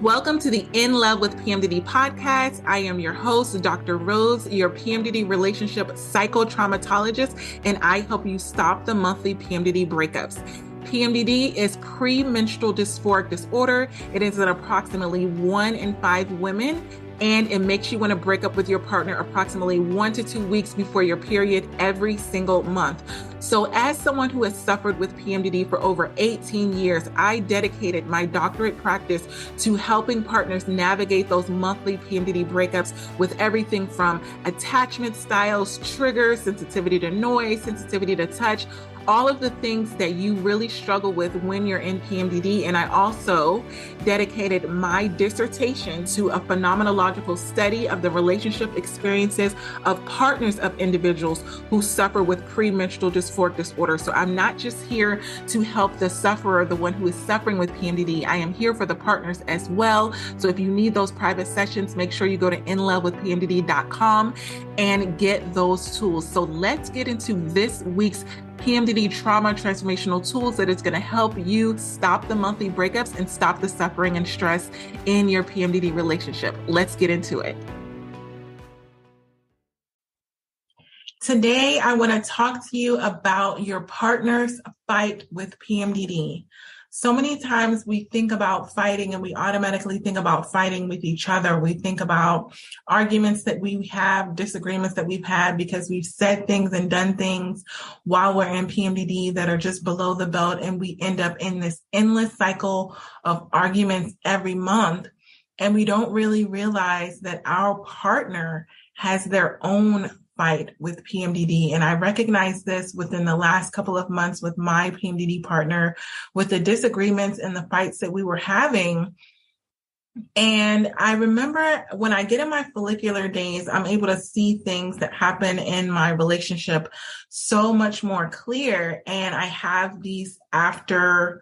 Welcome to the In Love with PMDD podcast. I am your host, Dr. Rose, your PMDD Relationship psychotraumatologist, and I help you stop the monthly PMDD breakups. PMDD is premenstrual dysphoric disorder. It is in approximately 1 in 5 women, and it makes you want to break up with your partner approximately 1 to 2 weeks before your period every single month. So as someone who has suffered with PMDD for over 18 years, I dedicated my doctorate practice to helping partners navigate those monthly PMDD breakups with everything from attachment styles, triggers, sensitivity to noise, sensitivity to touch, all of the things that you really struggle with when you're in PMDD. And I also dedicated my dissertation to a phenomenological study of the relationship experiences of partners of individuals who suffer with premenstrual dysphoric disorder. So I'm not just here to help the sufferer, the one who is suffering with PMDD. I am here for the partners as well. So if you need those private sessions, make sure you go to inlovewithpmdd.com and get those tools. So let's get into this week's PMDD trauma transformational tools that is going to help you stop the monthly breakups and stop the suffering and stress in your PMDD relationship. Let's get into it. Today, I want to talk to you about your partner's fight with PMDD. So many times we think about fighting and we automatically think about fighting with each other. We think about arguments that we have, disagreements that we've had because we've said things and done things while we're in PMDD that are just below the belt. And we end up in this endless cycle of arguments every month. And we don't really realize that our partner has their own fight with PMDD. And I recognize this within the last couple of months with my PMDD partner, with the disagreements and the fights that we were having. And I remember when I get in my follicular days, I'm able to see things that happen in my relationship so much more clear. And I have these after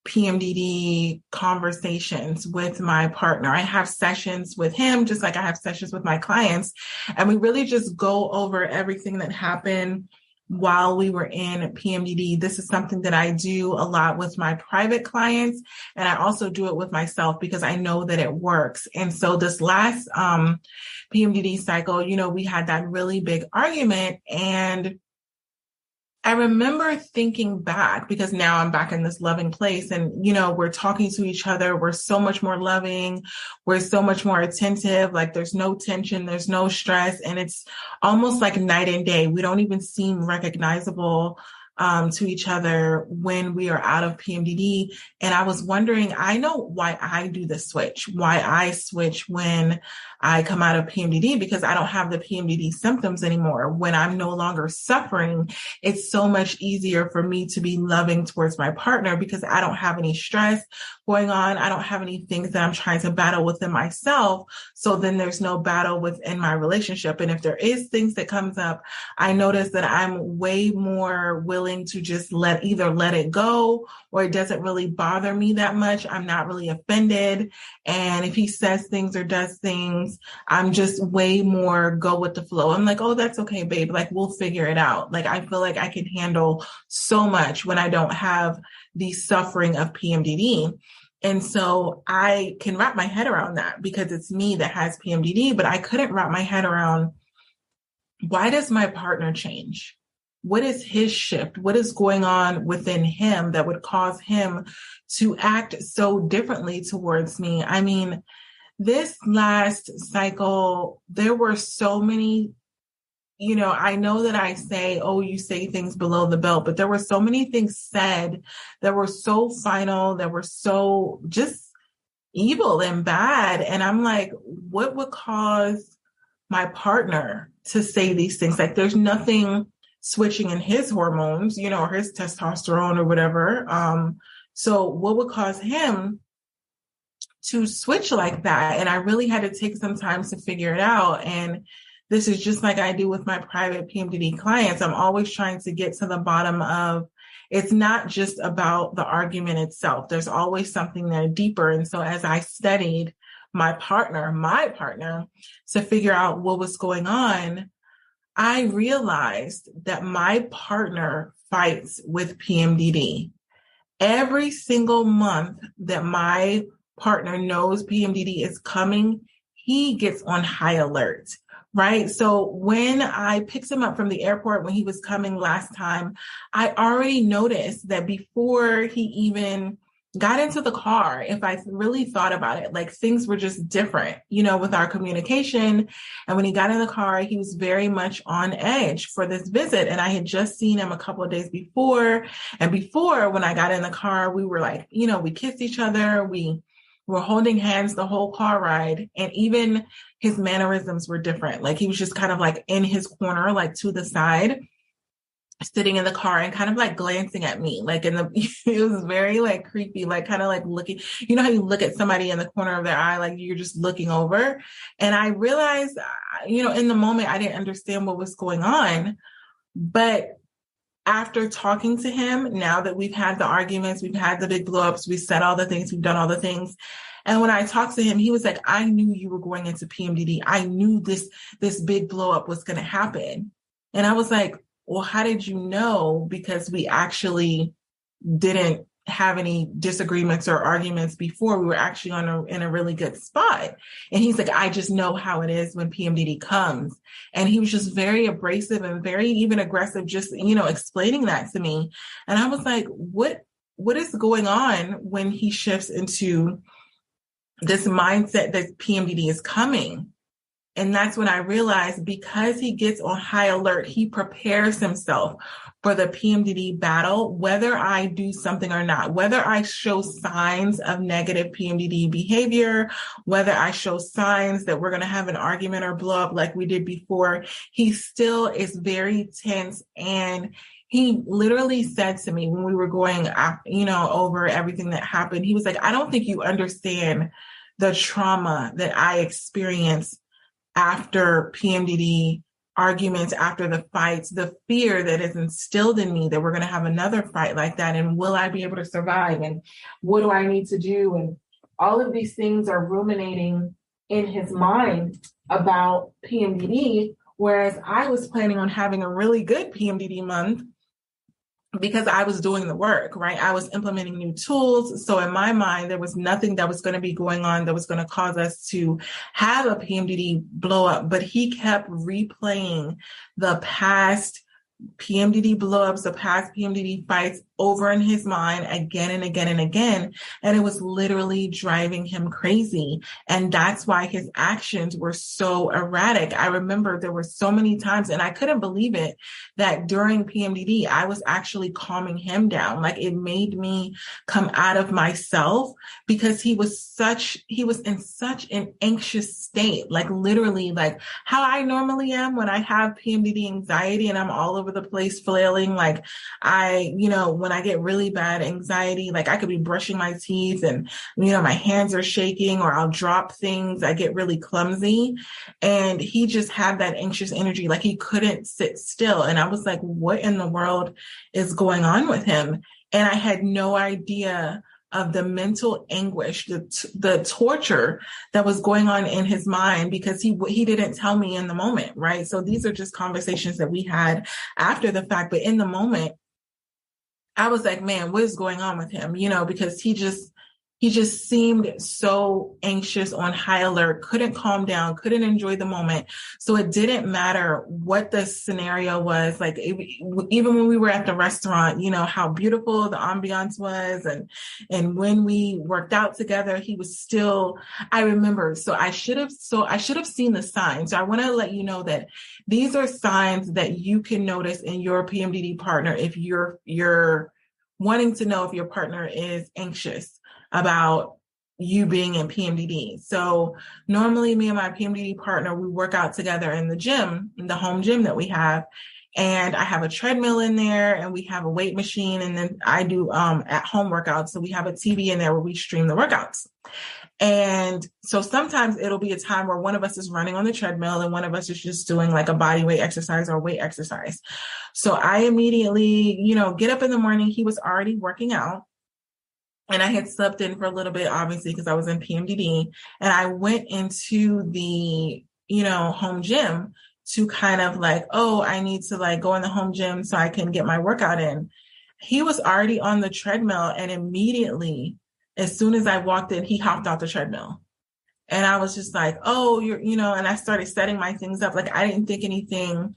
PMDD conversations with my partner. I have sessions with him, just like I have sessions with my clients. And we really just go over everything that happened while we were in PMDD. This is something that I do a lot with my private clients. And I also do it with myself because I know that it works. And so this last PMDD cycle, we had that really big argument. And I remember thinking back, because now I'm back in this loving place and, we're talking to each other. We're so much more loving. We're so much more attentive. Like there's no tension, there's no stress. And it's almost like night and day. We don't even seem recognizable to each other when we are out of PMDD. And I was wondering, I know why I do the switch, why I switch when I come out of PMDD, because I don't have the PMDD symptoms anymore. When I'm no longer suffering, it's so much easier for me to be loving towards my partner because I don't have any stress going on. I don't have any things that I'm trying to battle within myself. So then there's no battle within my relationship. And if there is things that comes up, I notice that I'm way more willing to just let it go, or it doesn't really bother me that much. I'm not really offended. And if he says things or does things, I'm just way more go with the flow. I'm like, oh, that's okay, babe. Like, we'll figure it out. Like, I feel like I can handle so much when I don't have the suffering of PMDD. And so I can wrap my head around that because it's me that has PMDD, but I couldn't wrap my head around, why does my partner change? What is his shift? What is going on within him that would cause him to act so differently towards me? I mean, this last cycle, there were so many, I know that I say, oh, you say things below the belt, but there were so many things said that were so final, that were so just evil and bad. And I'm like, what would cause my partner to say these things? Like, there's nothing switching in his hormones, or his testosterone or whatever. So what would cause him to switch like that? And I really had to take some time to figure it out. And this is just like I do with my private PMDD clients. I'm always trying to get to the bottom of, it's not just about the argument itself. There's always something there deeper. And so as I studied my partner to figure out what was going on, I realized that my partner fights with PMDD. Every single month that my partner knows PMDD is coming, he gets on high alert. Right. So when I picked him up from the airport when he was coming last time, I already noticed that before he even got into the car, if I really thought about it, like things were just different, with our communication. And when he got in the car, he was very much on edge for this visit. And I had just seen him a couple of days before. And before, when I got in the car, we were like, we kissed each other. We were holding hands the whole car ride. And even his mannerisms were different. Like he was just kind of like in his corner, like to the side, sitting in the car and kind of like glancing at me, like it was very like creepy, like kind of like looking, how you look at somebody in the corner of their eye, like you're just looking over. And I realized, in the moment, I didn't understand what was going on. But after talking to him, now that we've had the arguments, we've had the big blowups, we said all the things, we've done all the things. And when I talked to him, he was like, I knew you were going into PMDD. I knew this big blow up was going to happen. And I was like, well, how did you know? Because we actually didn't have any disagreements or arguments before. We were actually in a really good spot. And he's like, I just know how it is when PMDD comes. And he was just very abrasive and very even aggressive, just, explaining that to me. And I was like, what is going on when he shifts into this mindset that PMDD is coming? And that's when I realized, because he gets on high alert, he prepares himself for the PMDD battle, whether I do something or not, whether I show signs of negative PMDD behavior, whether I show signs that we're going to have an argument or blow up like we did before, he still is very tense. And he literally said to me when we were going, over everything that happened, he was like, I don't think you understand the trauma that I experienced after PMDD arguments, after the fights, the fear that is instilled in me that we're going to have another fight like that. And will I be able to survive? And what do I need to do? And all of these things are ruminating in his mind about PMDD, whereas I was planning on having a really good PMDD month because I was doing the work, right? I was implementing new tools. So in my mind, there was nothing that was going to be going on that was going to cause us to have a PMDD blow up. But he kept replaying the past PMDD blowups, the past PMDD fights over in his mind again and again and again. And it was literally driving him crazy. And that's why his actions were so erratic. I remember there were so many times, and I couldn't believe it, that during PMDD, I was actually calming him down. Like it made me come out of myself because he was in such an anxious state, like literally like how I normally am when I have PMDD anxiety and I'm all over the place flailing. Like when I get really bad anxiety, like I could be brushing my teeth and, my hands are shaking or I'll drop things. I get really clumsy. And he just had that anxious energy. Like he couldn't sit still. And I was like, what in the world is going on with him? And I had no idea of the mental anguish, the torture that was going on in his mind because he didn't tell me in the moment, right? So these are just conversations that we had after the fact. But in the moment, I was like, man, what is going on with him? Because he just seemed so anxious, on high alert, couldn't calm down, couldn't enjoy the moment. So it didn't matter what the scenario was. Like even when we were at the restaurant, how beautiful the ambiance was. And when we worked out together, he was still, I remember, I should have seen the signs. So I want to let you know that these are signs that you can notice in your PMDD partner if you're wanting to know if your partner is anxious about you being in PMDD. So normally me and my PMDD partner, we work out together in the gym, in the home gym that we have. And I have a treadmill in there and we have a weight machine. And then I do at home workouts. So we have a TV in there where we stream the workouts. And so sometimes it'll be a time where one of us is running on the treadmill and one of us is just doing like a body weight exercise or weight exercise. So I immediately, get up in the morning. He was already working out. And I had slept in for a little bit, obviously, because I was in PMDD. And I went into the, home gym to kind of like, I need to like go in the home gym so I can get my workout in. He was already on the treadmill and immediately, as soon as I walked in, he hopped off the treadmill. And I was just like, oh, and I started setting my things up. Like, I didn't think anything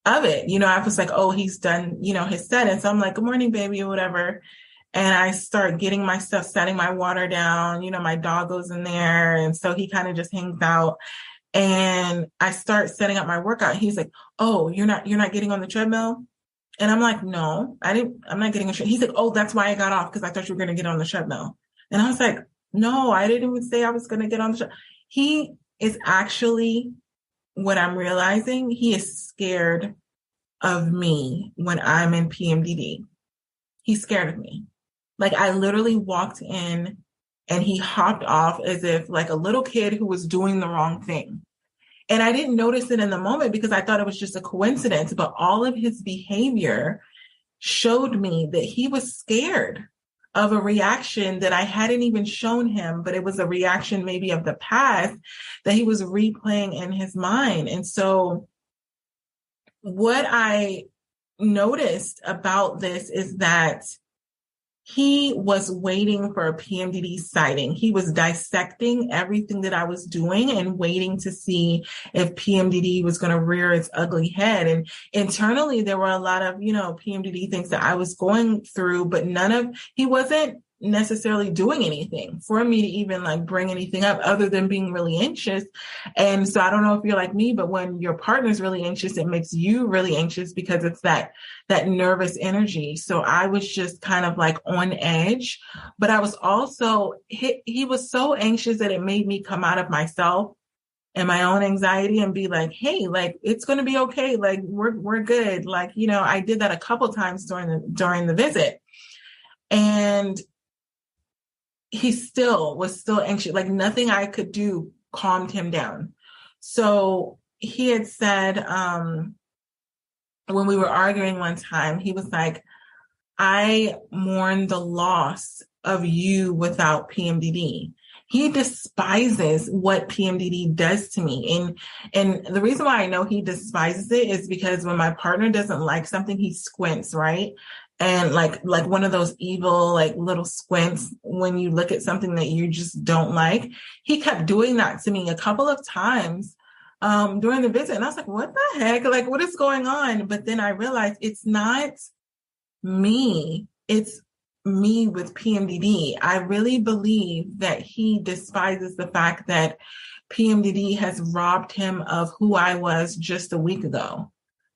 of it. I was like, oh, he's done, his set. And so I'm like, good morning, baby, or whatever. And I start getting my stuff, setting my water down. My dog goes in there. And so he kind of just hangs out. And I start setting up my workout. He's like, oh, you're not getting on the treadmill? And I'm like, no, I'm not getting on the treadmill. He's like, oh, that's why I got off, because I thought you were going to get on the treadmill. And I was like, no, I didn't even say I was going to get on the treadmill. He is actually, what I'm realizing, he is scared of me when I'm in PMDD. He's scared of me. Like, I literally walked in and he hopped off as if like a little kid who was doing the wrong thing. And I didn't notice it in the moment because I thought it was just a coincidence, but all of his behavior showed me that he was scared of a reaction that I hadn't even shown him, but it was a reaction maybe of the past that he was replaying in his mind. And so what I noticed about this is that he was waiting for a PMDD sighting. He was dissecting everything that I was doing and waiting to see if PMDD was going to rear its ugly head. And internally, there were a lot of, PMDD things that I was going through, but he wasn't necessarily doing anything for me to even like bring anything up other than being really anxious. And so I don't know if you're like me, but when your partner's really anxious, it makes you really anxious because it's that nervous energy. So I was just kind of like on edge, but I was also, he was so anxious that it made me come out of myself and my own anxiety and be like, hey, like, it's going to be okay. Like, we're good. Like, I did that a couple times during the visit. And he was still anxious. Like, nothing I could do calmed him down. So he had said, when we were arguing one time, he was like, I mourn the loss of you without PMDD. He despises what PMDD does to me. And the reason why I know he despises it is because when my partner doesn't like something, he squints, right? And like one of those evil, like little squints when you look at something that you just don't like. He kept doing that to me a couple of times during the visit. And I was like, what the heck? Like, what is going on? But then I realized it's not me. It's me with PMDD. I really believe that he despises the fact that PMDD has robbed him of who I was just a week ago,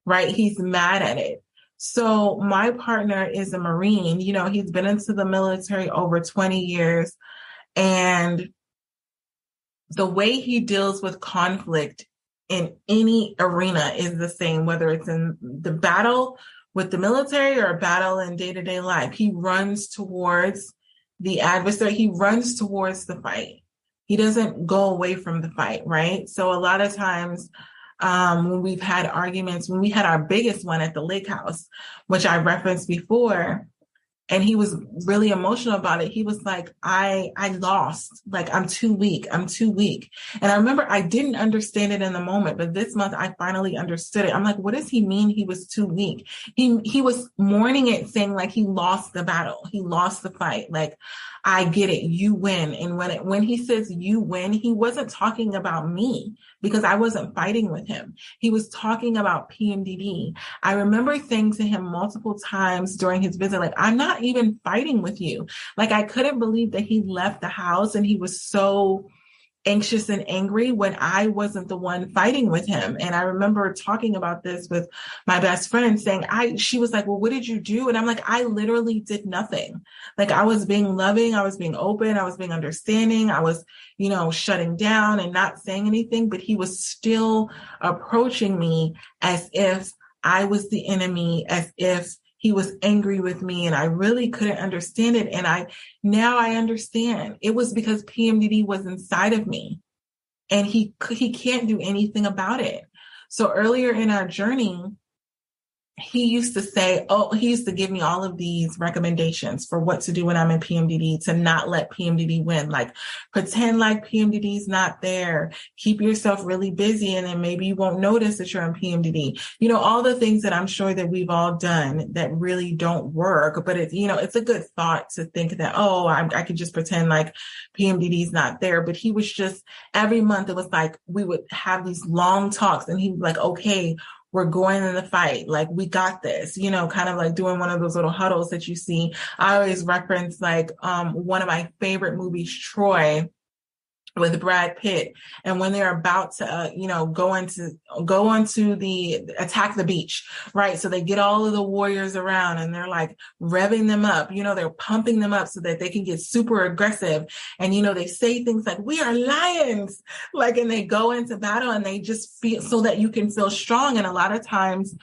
right? He's mad at it. So my partner is a Marine. He's been into the military over 20 years. And the way he deals with conflict in any arena is the same, whether it's in the battle with the military or a battle in day-to-day life. He runs towards the adversary. He runs towards the fight. He doesn't go away from the fight, right? So a lot of times, when we've had arguments, when we had our biggest one at the lake house, which I referenced before, and he was really emotional about it. He was like, I lost, like, I'm too weak. And I remember I didn't understand it in the moment, but this month I finally understood it. I'm like, what does he mean he was too weak? He was mourning it, saying like he lost the battle. He lost the fight. Like, I get it. You win. And when he says you win, he wasn't talking about me because I wasn't fighting with him. He was talking about PMDD. I remember saying to him multiple times during his visit, like, I'm not even fighting with you. Like, I couldn't believe that he left the house and he was so anxious and angry when I wasn't the one fighting with him. And I remember talking about this with my best friend saying, she was like, well, what did you do? And I'm like, I literally did nothing. Like, I was being loving. I was being open. I was being understanding. I was, shutting down and not saying anything, but he was still approaching me as if I was the enemy, as if he was angry with me, and I really couldn't understand it. And now I understand. It was because PMDD was inside of me and he can't do anything about it. So earlier in our journey, he used to say, he used to give me all of these recommendations for what to do when I'm in PMDD to not let PMDD win. Like, pretend like PMDD is not there. Keep yourself really busy, and then maybe you won't notice that you're in PMDD. You know, all the things that I'm sure that we've all done that really don't work. But it's, you know, it's a good thought to think that, I could just pretend like PMDD is not there. But he was just, every month it was like we would have these long talks, and he was like, okay, we're going in the fight. Like, we got this, you know, kind of like doing one of those little huddles that you see. I always reference like one of my favorite movies, Troy, with Brad Pitt. And when they're about to, go onto the attack the beach, right? So they get all of the warriors around and they're like revving them up, they're pumping them up so that they can get super aggressive. And, they say things like, we are lions, like, and they go into battle and they just feel so that you can feel strong. And a lot of times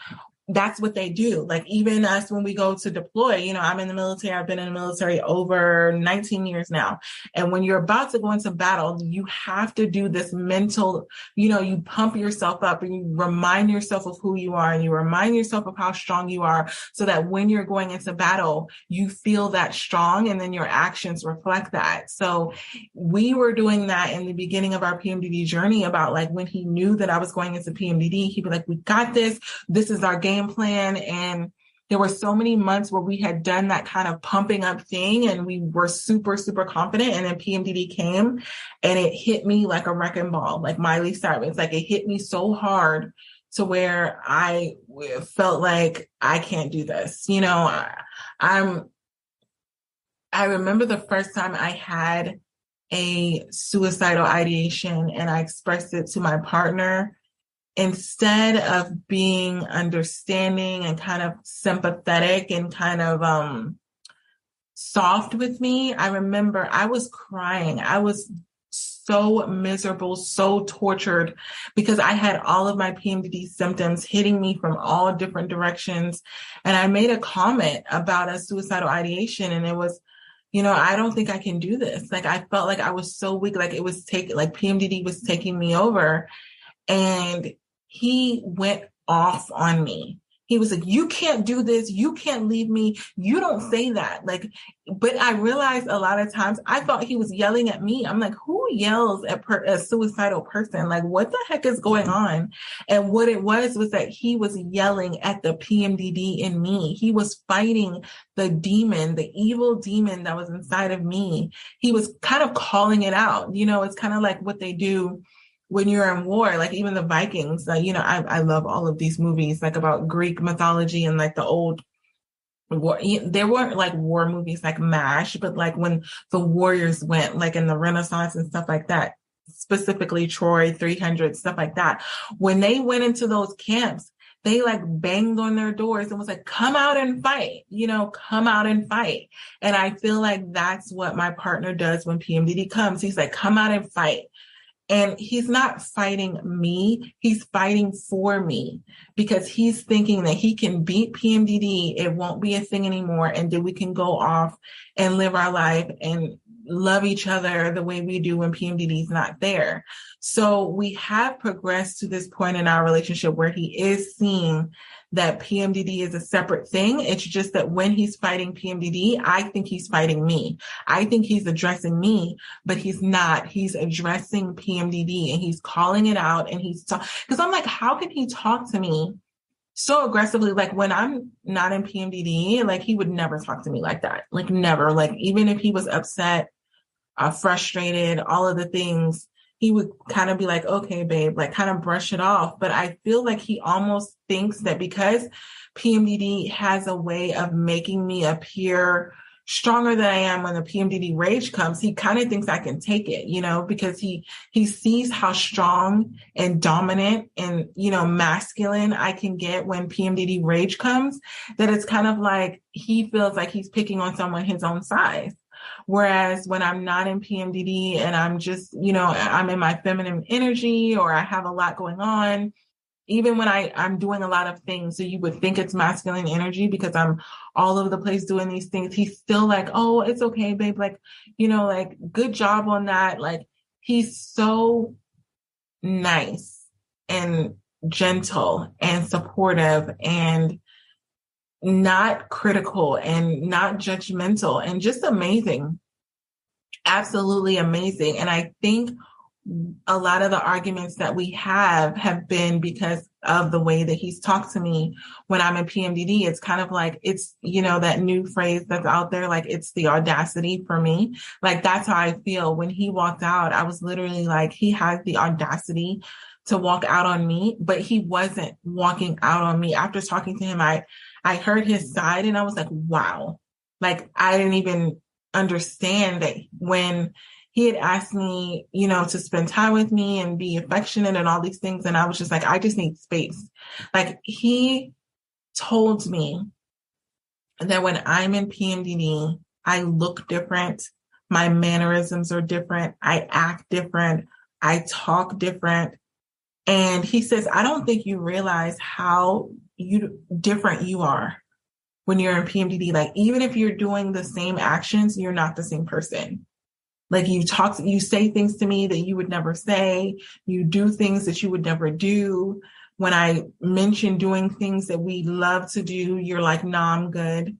that's what they do. Like, even us, when we go to deploy, I'm in the military. I've been in the military over 19 years now. And when you're about to go into battle, you have to do this mental, you pump yourself up and you remind yourself of who you are and you remind yourself of how strong you are so that when you're going into battle, you feel that strong and then your actions reflect that. So we were doing that in the beginning of our PMDD journey about like when he knew that I was going into PMDD, he'd be like, we got this. This is our game plan. And there were so many months where we had done that kind of pumping up thing and we were super, super confident. And then PMDD came and it hit me like a wrecking ball, like Miley Cyrus. Like, it hit me so hard to where I felt like I can't do this. I remember the first time I had a suicidal ideation and I expressed it to my partner. Instead of being understanding and kind of sympathetic and kind of soft with me, I remember I was crying. I was so miserable, so tortured because I had all of my PMDD symptoms hitting me from all different directions. And I made a comment about a suicidal ideation and it was, I don't think I can do this. Like, I felt like I was so weak, like PMDD was taking me over. And he went off on me. He was like, you can't do this. You can't leave me. You don't say that. Like, but I realized a lot of times I thought he was yelling at me. I'm like, who yells at a suicidal person? Like, what the heck is going on? And what it was that he was yelling at the PMDD in me. He was fighting the demon, the evil demon that was inside of me. He was kind of calling it out. It's kind of like what they do when you're in war, like even the Vikings, I love all of these movies, like about Greek mythology and like the old war. There weren't like war movies like MASH, but like when the warriors went, like in the Renaissance and stuff like that, specifically Troy, 300, stuff like that. When they went into those camps, they like banged on their doors and was like, come out and fight, come out and fight. And I feel like that's what my partner does when PMDD comes. He's like, come out and fight. And he's not fighting me, he's fighting for me because he's thinking that he can beat PMDD, it won't be a thing anymore, and then we can go off and live our life and love each other the way we do when PMDD is not there. So we have progressed to this point in our relationship where he is seeing that PMDD is a separate thing. It's just that when he's fighting PMDD, I think he's fighting me. I think he's addressing me, but he's not. He's addressing PMDD and he's calling it out and because I'm like, how can he talk to me so aggressively? Like, when I'm not in PMDD, like, he would never talk to me like that. Like, never. Like, even if he was upset, frustrated, all of the things, he would kind of be like, okay, babe, like kind of brush it off. But I feel like he almost thinks that because PMDD has a way of making me appear stronger than I am when the PMDD rage comes, he kind of thinks I can take it, because he sees how strong and dominant and, masculine I can get when PMDD rage comes, that it's kind of like he feels like he's picking on someone his own size. Whereas when I'm not in PMDD and I'm just, I'm in my feminine energy or I have a lot going on, even when I'm doing a lot of things, so you would think it's masculine energy because I'm all over the place doing these things, he's still like, oh, it's okay, babe. Like, like, good job on that. Like, he's so nice and gentle and supportive and not critical and not judgmental and just amazing. Absolutely amazing. And I think a lot of the arguments that we have been because of the way that he's talked to me when I'm in PMDD. It's kind of like, it's, that new phrase that's out there, like, it's the audacity for me. Like, that's how I feel. When he walked out, I was literally like, he has the audacity to walk out on me, but he wasn't walking out on me. After talking to him, I heard his side and I was like, wow. Like, I didn't even understand that when he had asked me, to spend time with me and be affectionate and all these things. And I was just like, I just need space. Like, he told me that when I'm in PMDD, I look different. My mannerisms are different. I act different. I talk different. And he says, I don't think you realize how different you are when you're in PMDD. Like, even if you're doing the same actions, you're not the same person. Like, you say things to me that you would never say. You do things that you would never do. When I mention doing things that we love to do, you're like, nah, I'm good.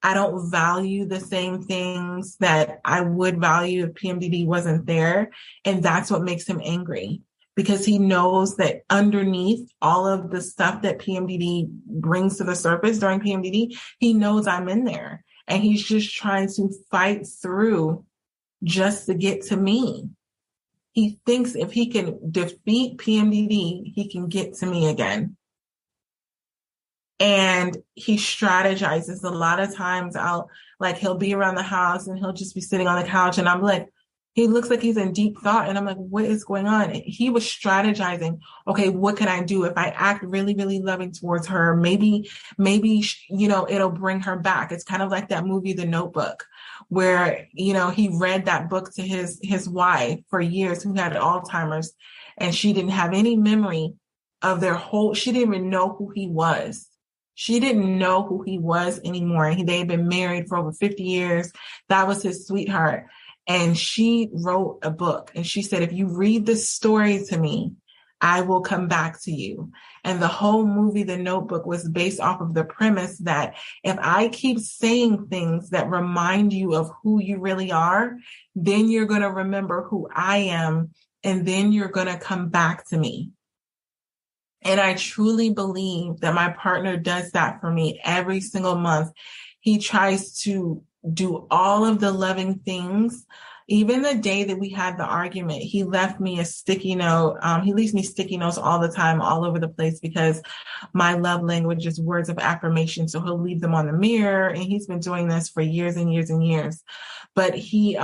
I don't value the same things that I would value if PMDD wasn't there. And that's what makes him angry, because he knows that underneath all of the stuff that PMDD brings to the surface during PMDD, he knows I'm in there. And he's just trying to fight through just to get to me. He thinks if he can defeat PMDD, he can get to me again. And he strategizes. A lot of times he'll be around the house and he'll just be sitting on the couch and I'm like, he looks like he's in deep thought. And I'm like, what is going on? And he was strategizing. Okay, what can I do? If I act really, really loving towards her, maybe, it'll bring her back. It's kind of like that movie, The Notebook, where, he read that book to his wife for years, who had Alzheimer's, and she didn't have any memory of she didn't even know who he was. She didn't know who he was anymore. They had been married for over 50 years. That was his sweetheart. And she wrote a book and she said, if you read this story to me, I will come back to you. And the whole movie, The Notebook, was based off of the premise that if I keep saying things that remind you of who you really are, then you're going to remember who I am. And then you're going to come back to me. And I truly believe that my partner does that for me every single month. He tries to do all of the loving things. Even the day that we had the argument, he left me a sticky note. He leaves me sticky notes all the time, all over the place, because my love language is words of affirmation. So he'll leave them on the mirror, and he's been doing this for years and years and years. But it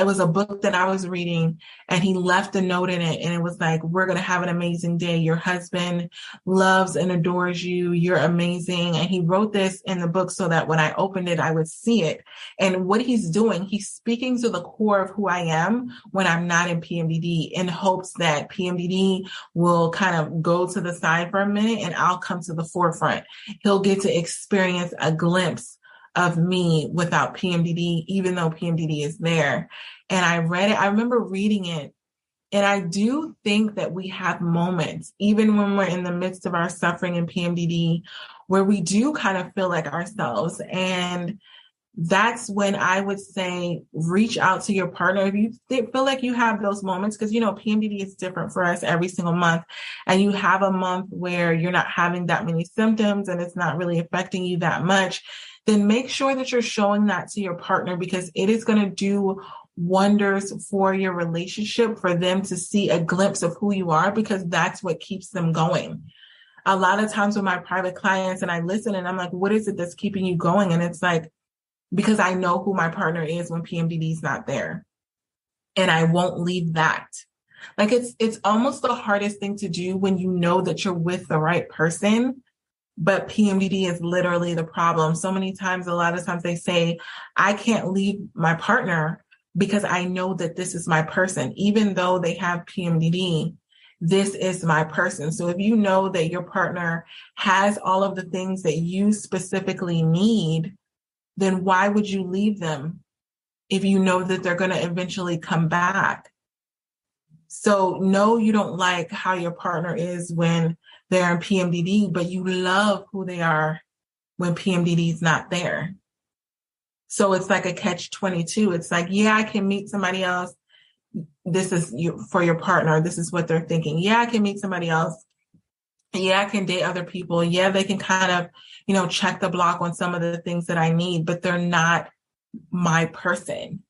was a book that I was reading, and he left a note in it, and it was like, we're going to have an amazing day. Your husband loves and adores you. You're amazing. And he wrote this in the book so that when I opened it, I would see it. And what he's doing, he's speaking to the core of who I am when I'm not in PMDD, in hopes that PMDD will kind of go to the side for a minute and I'll come to the forefront. He'll get to experience a glimpse of me without PMDD, even though PMDD is there. And I read it. I remember reading it. And I do think that we have moments, even when we're in the midst of our suffering in PMDD, where we do kind of feel like ourselves. And that's when I would say, reach out to your partner. If you feel like you have those moments, because, PMDD is different for us every single month. And you have a month where you're not having that many symptoms and it's not really affecting you that much, then make sure that you're showing that to your partner, because it is going to do wonders for your relationship, for them to see a glimpse of who you are, because that's what keeps them going. A lot of times with my private clients, and I listen and I'm like, what is it that's keeping you going? And it's like, because I know who my partner is when PMDD is not there. And I won't leave that. Like, it's almost the hardest thing to do when you know that you're with the right person, but PMDD is literally the problem. So many times, a lot of times they say, I can't leave my partner because I know that this is my person. Even though they have PMDD, this is my person. So if you know that your partner has all of the things that you specifically need, then why would you leave them if you know that they're going to eventually come back? So no, you don't like how your partner is when they're in PMDD, but you love who they are when PMDD is not there. So it's like a catch-22. It's like, yeah, I can meet somebody else. This is you for your partner. This is what they're thinking. Yeah, I can meet somebody else. Yeah, I can date other people. Yeah, they can kind of, check the block on some of the things that I need, but they're not my person,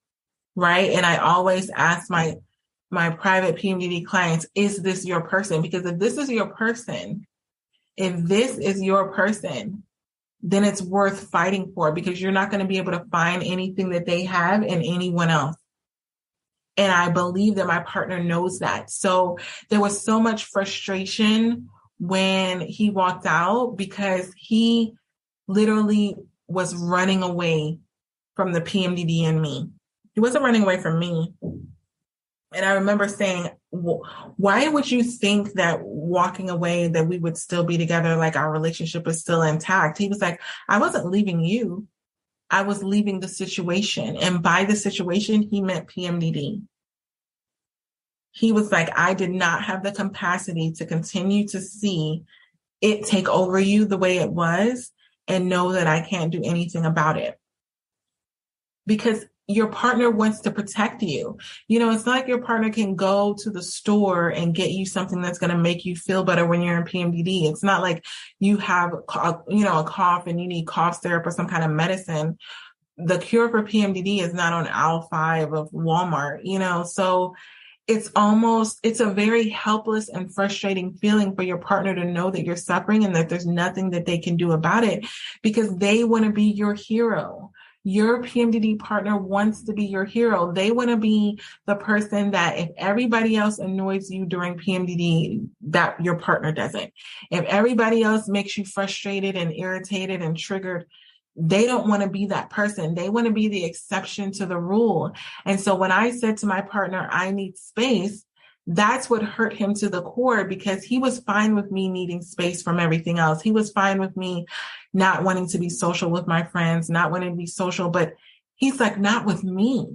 right? And I always ask my private PMDD clients, is this your person? Because if this is your person, then it's worth fighting for, because you're not going to be able to find anything that they have in anyone else. And I believe that my partner knows that. So there was so much frustration when he walked out, because he literally was running away from the PMDD in me. He wasn't running away from me. And I remember saying, why would you think that walking away that we would still be together, like our relationship is still intact? He was like, I wasn't leaving you. I was leaving the situation. And by the situation, he meant PMDD. He was like, I did not have the capacity to continue to see it take over you the way it was and know that I can't do anything about it. Because your partner wants to protect you. It's not like your partner can go to the store and get you something that's going to make you feel better when you're in PMDD. It's not like you have, a cough and you need cough syrup or some kind of medicine. The cure for PMDD is not on aisle 5 of Walmart, so it's a very helpless and frustrating feeling for your partner to know that you're suffering and that there's nothing that they can do about it, because they want to be your hero. Your PMDD partner wants to be your hero. They want to be the person that if everybody else annoys you during PMDD, that your partner doesn't. If everybody else makes you frustrated and irritated and triggered, they don't want to be that person. They want to be the exception to the rule. And so when I said to my partner, I need space, that's what hurt him to the core, because he was fine with me needing space from everything else. He was fine with me not wanting to be social with my friends, not wanting to be social, but he's like, not with me.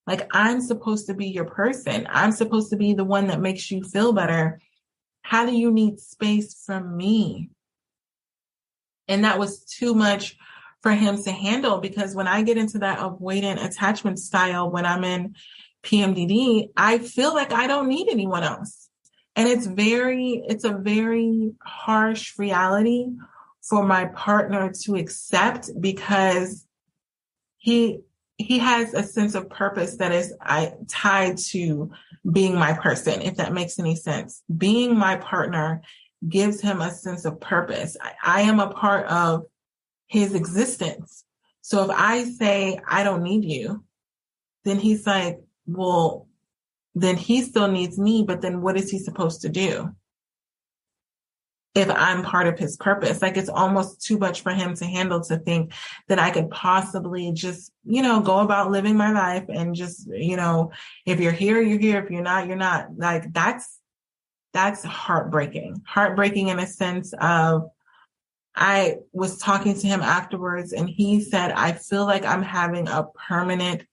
Like, I'm supposed to be your person. I'm supposed to be the one that makes you feel better. How do you need space from me? And that was too much for him to handle, because when I get into that avoidant attachment style, when I'm in PMDD, I feel like I don't need anyone else. And it's a very harsh reality for my partner to accept, because he has a sense of purpose that is tied to being my person, if that makes any sense. Being my partner gives him a sense of purpose. I am a part of his existence. So if I say, I don't need you, then he's like, well, then he still needs me, but then what is he supposed to do if I'm part of his purpose? Like, it's almost too much for him to handle, to think that I could possibly just, go about living my life and just, if you're here, you're here. If you're not, you're not. Like, that's heartbreaking in a sense of, I was talking to him afterwards and he said, I feel like I'm having a permanent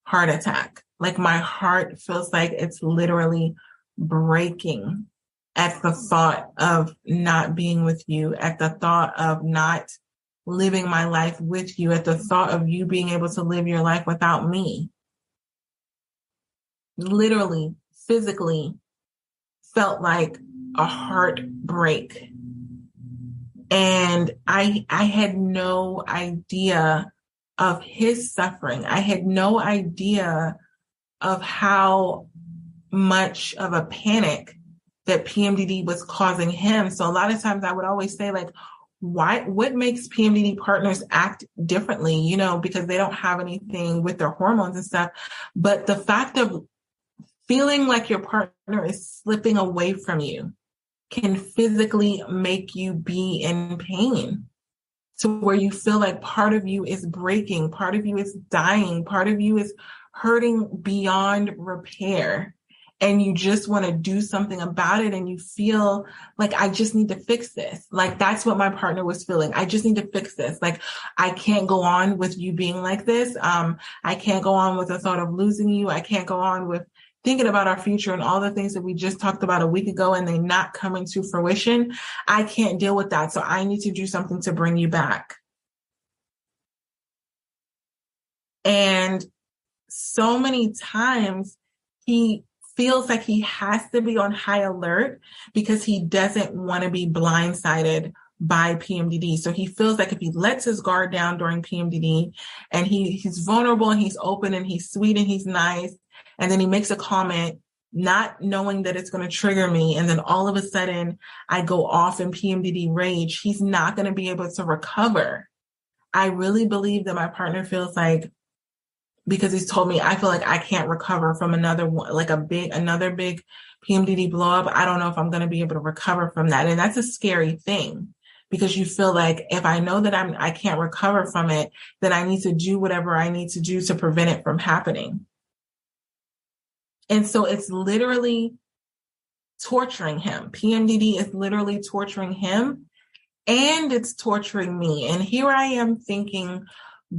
heart attack. Like, my heart feels like it's literally breaking at the thought of not being with you, at the thought of not living my life with you, at the thought of you being able to live your life without me. Literally, physically felt like a heartbreak. And I had no idea of his suffering. I had no idea of how much of a panic that PMDD was causing him. So a lot of times I would always say, like, what makes PMDD partners act differently, because they don't have anything with their hormones and stuff. But the fact of feeling like your partner is slipping away from you can physically make you be in pain, to where you feel like part of you is breaking, part of you is dying, part of you is hurting beyond repair. And you just want to do something about it. And you feel like, I just need to fix this. Like, that's what my partner was feeling. I just need to fix this. Like, I can't go on with you being like this. I can't go on with the thought of losing you. I can't go on with thinking about our future and all the things that we just talked about a week ago and they not coming to fruition, I can't deal with that. So I need to do something to bring you back. And so many times he feels like he has to be on high alert because he doesn't want to be blindsided by PMDD. So he feels like if he lets his guard down during PMDD and he's vulnerable and he's open and he's sweet and he's nice, and then he makes a comment not knowing that it's going to trigger me, and then all of a sudden I go off in PMDD rage, he's not going to be able to recover. I really believe that my partner feels like, because he's told me, I feel like I can't recover from another one, like another big PMDD blow up. I don't know if I'm going to be able to recover from that. And that's a scary thing, because you feel like if I know that I can't recover from it, then I need to do whatever I need to do to prevent it from happening. And so it's literally torturing him. PMDD is literally torturing him, and it's torturing me. And here I am thinking,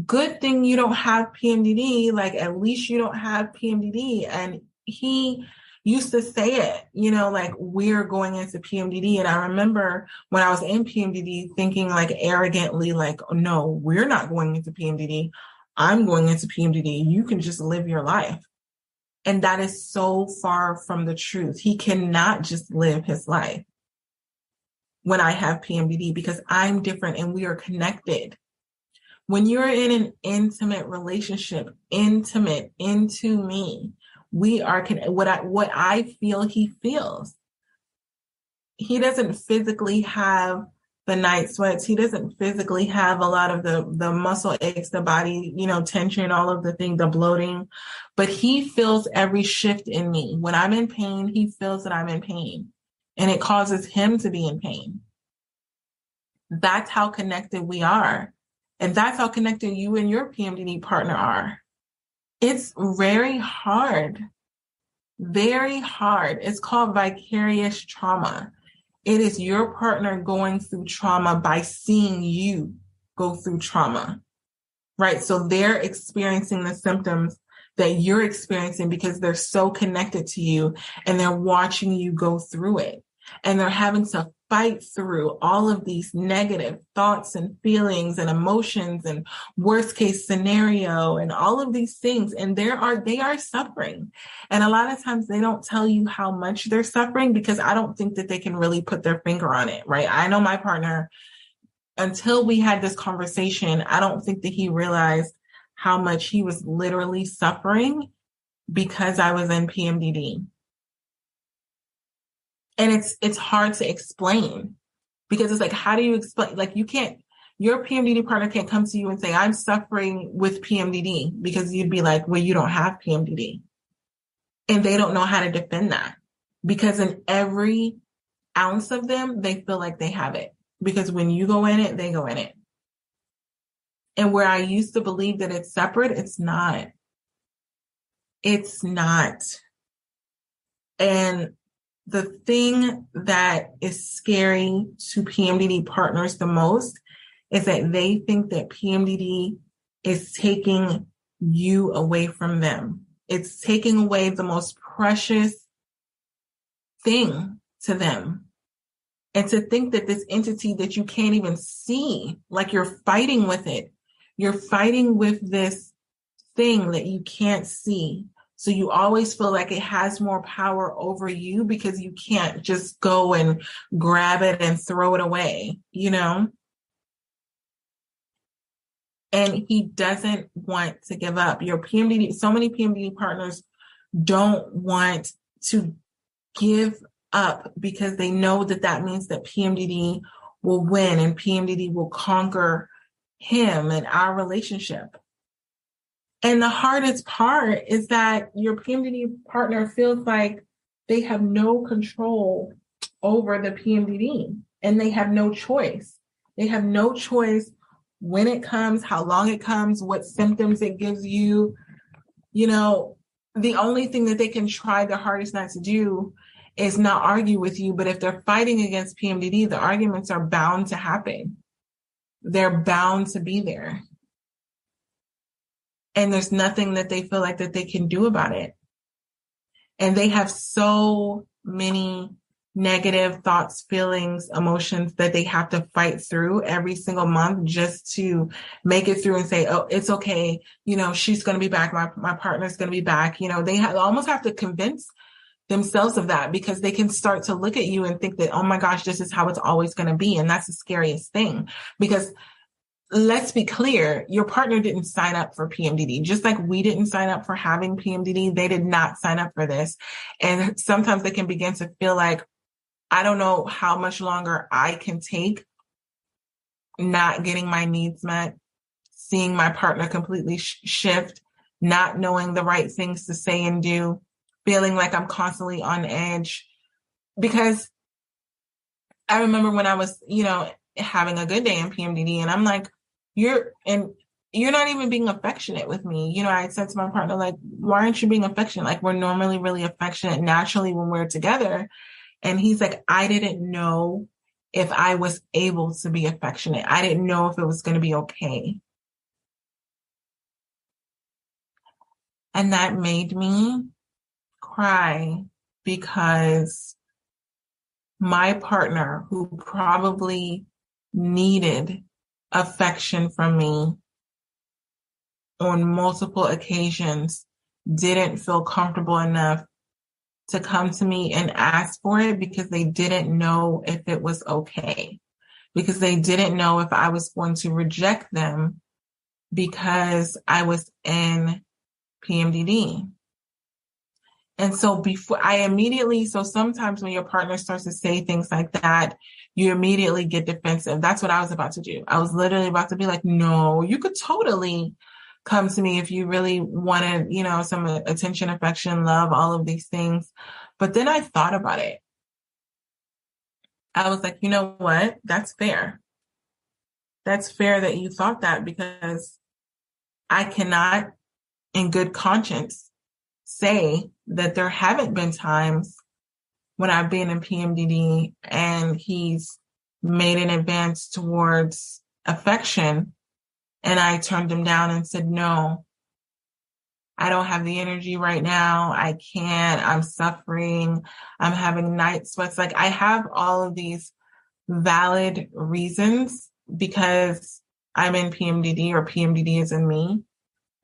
good thing you don't have PMDD, like at least you don't have PMDD. And he used to say it, like we're going into PMDD. And I remember when I was in PMDD thinking like arrogantly, like, oh, no, we're not going into PMDD. I'm going into PMDD. You can just live your life. And that is so far from the truth. He cannot just live his life when I have PMDD, because I'm different and we are connected. When you're in an intimate relationship, intimate into me, we are what I feel he feels. He doesn't physically have the night sweats. He doesn't physically have a lot of the muscle aches, the body, tension, all of the things, the bloating, but he feels every shift in me. When I'm in pain, he feels that I'm in pain, and it causes him to be in pain. That's how connected we are. And that's how connected you and your PMDD partner are. It's very hard. Very hard. It's called vicarious trauma. It is your partner going through trauma by seeing you go through trauma, right? So they're experiencing the symptoms that you're experiencing because they're so connected to you and they're watching you go through it. And they're having to fight through all of these negative thoughts and feelings and emotions and worst case scenario and all of these things. And they are suffering. And a lot of times they don't tell you how much they're suffering because I don't think that they can really put their finger on it, right? I know my partner, until we had this conversation, I don't think that he realized how much he was literally suffering because I was in PMDD. And it's hard to explain, because it's like, how do you explain? Like, your PMDD partner can't come to you and say, I'm suffering with PMDD, because you'd be like, well, you don't have PMDD. And they don't know how to defend that, because in every ounce of them, they feel like they have it, because when you go in it, they go in it. And where I used to believe that it's separate, it's not. It's not. And the thing that is scary to PMDD partners the most is that they think that PMDD is taking you away from them. It's taking away the most precious thing to them. And to think that this entity that you can't even see, like you're fighting with it, you're fighting with this thing that you can't see. So you always feel like it has more power over you because you can't just go and grab it and throw it away, And he doesn't want to give up. So many PMDD partners don't want to give up because they know that means that PMDD will win and PMDD will conquer him and our relationship. And the hardest part is that your PMDD partner feels like they have no control over the PMDD, and they have no choice. They have no choice when it comes, how long it comes, what symptoms it gives you. The only thing that they can try their hardest not to do is not argue with you. But if they're fighting against PMDD, the arguments are bound to happen. They're bound to be there. And there's nothing that they feel like that they can do about it. And they have so many negative thoughts, feelings, emotions that they have to fight through every single month just to make it through and say, oh, it's okay. She's going to be back. My partner's going to be back. They almost have to convince themselves of that, because they can start to look at you and think that, oh my gosh, this is how it's always going to be. And that's the scariest thing, because let's be clear, your partner didn't sign up for PMDD. Just like we didn't sign up for having PMDD, they did not sign up for this. And sometimes they can begin to feel like, I don't know how much longer I can take not getting my needs met, seeing my partner completely shift, not knowing the right things to say and do, feeling like I'm constantly on edge. Because I remember when I was, having a good day in PMDD, and I'm like, you're not even being affectionate with me. I said to my partner, like, why aren't you being affectionate? Like, we're normally really affectionate naturally when we're together. And he's like, I didn't know if I was able to be affectionate. I didn't know if it was going to be okay. And that made me cry, because my partner, who probably needed affection from me on multiple occasions, didn't feel comfortable enough to come to me and ask for it, because they didn't know if it was okay, because they didn't know if I was going to reject them because I was in PMDD. And so so sometimes when your partner starts to say things like that, you immediately get defensive. That's what I was about to do. I was literally about to be like, no, you could totally come to me if you really wanted, some attention, affection, love, all of these things. But then I thought about it. I was like, you know what? That's fair. That's fair that you thought that, because I cannot, in good conscience, say that there haven't been times when I've been in PMDD and he's made an advance towards affection and I turned him down and said, no, I don't have the energy right now. I can't. I'm suffering. I'm having night sweats. Like, I have all of these valid reasons, because I'm in PMDD, or PMDD is in me,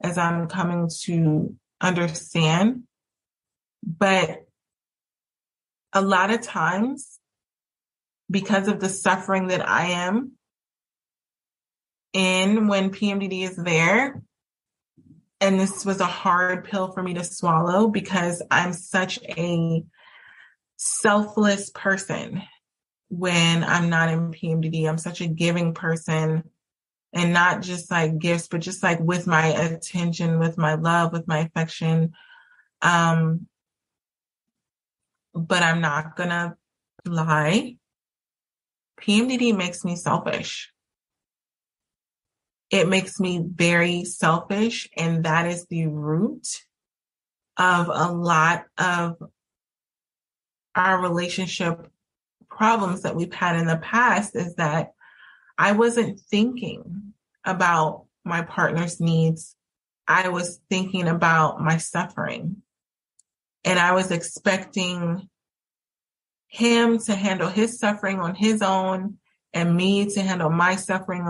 as I'm coming to understand. But a lot of times, because of the suffering that I am in when PMDD is there, and this was a hard pill for me to swallow, because I'm such a selfless person when I'm not in PMDD. I'm such a giving person, and not just like gifts, but just like with my attention, with my love, with my affection. But I'm not gonna lie. PMDD makes me selfish. It makes me very selfish, and that is the root of a lot of our relationship problems that we've had in the past, is that I wasn't thinking about my partner's needs. I was thinking about my suffering, and I was expecting him to handle his suffering on his own, and me to handle my suffering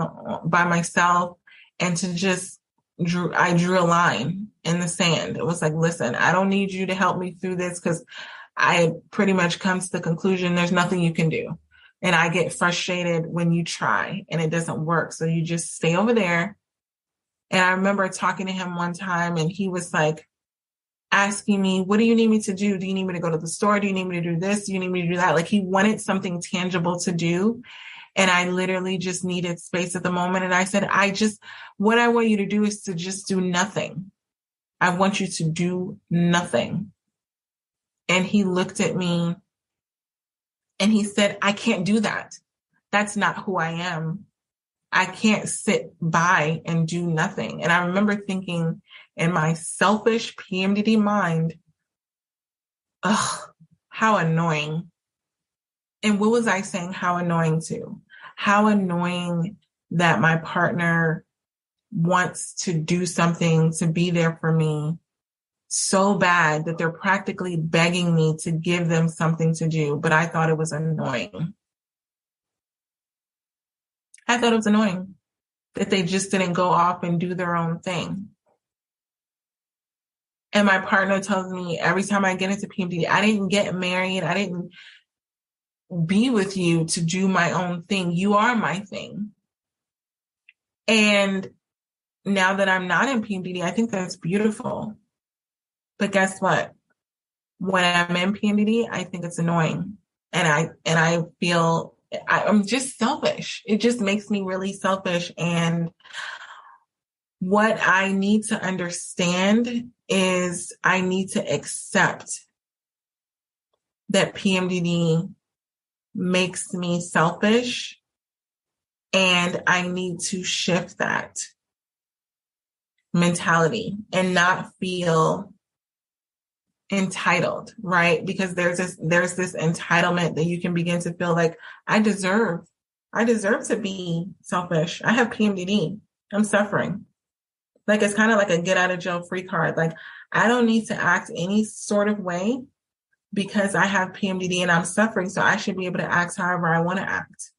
by myself, and I drew a line in the sand. It was like, listen, I don't need you to help me through this, because I pretty much come to the conclusion there's nothing you can do. And I get frustrated when you try and it doesn't work. So you just stay over there. And I remember talking to him one time, and he was like asking me, what do you need me to do? Do you need me to go to the store? Do you need me to do this? Do you need me to do that? Like, he wanted something tangible to do. And I literally just needed space at the moment. And I said, what I want you to do is to just do nothing. I want you to do nothing. And he looked at me and he said, I can't do that. That's not who I am. I can't sit by and do nothing. And I remember thinking in my selfish PMDD mind, ugh, how annoying. And what was I saying how annoying to? How annoying that my partner wants to do something, to be there for me, so bad that they're practically begging me to give them something to do, but I thought it was annoying. I thought it was annoying that they just didn't go off and do their own thing. And my partner tells me every time I get into PMDD, I didn't get married. I didn't be with you to do my own thing. You are my thing. And now that I'm not in PMDD, I think that's beautiful. But guess what? When I'm in PMDD, I think it's annoying. And I feel I'm just selfish. It just makes me really selfish. And what I need to understand is I need to accept that PMDD makes me selfish, and I need to shift that mentality and not feel entitled, right? Because there's this entitlement that you can begin to feel like I deserve to be selfish. I have PMDD. I'm suffering. Like, it's kind of like a get out of jail free card. Like, I don't need to act any sort of way because I have PMDD and I'm suffering. So I should be able to act however I want to act,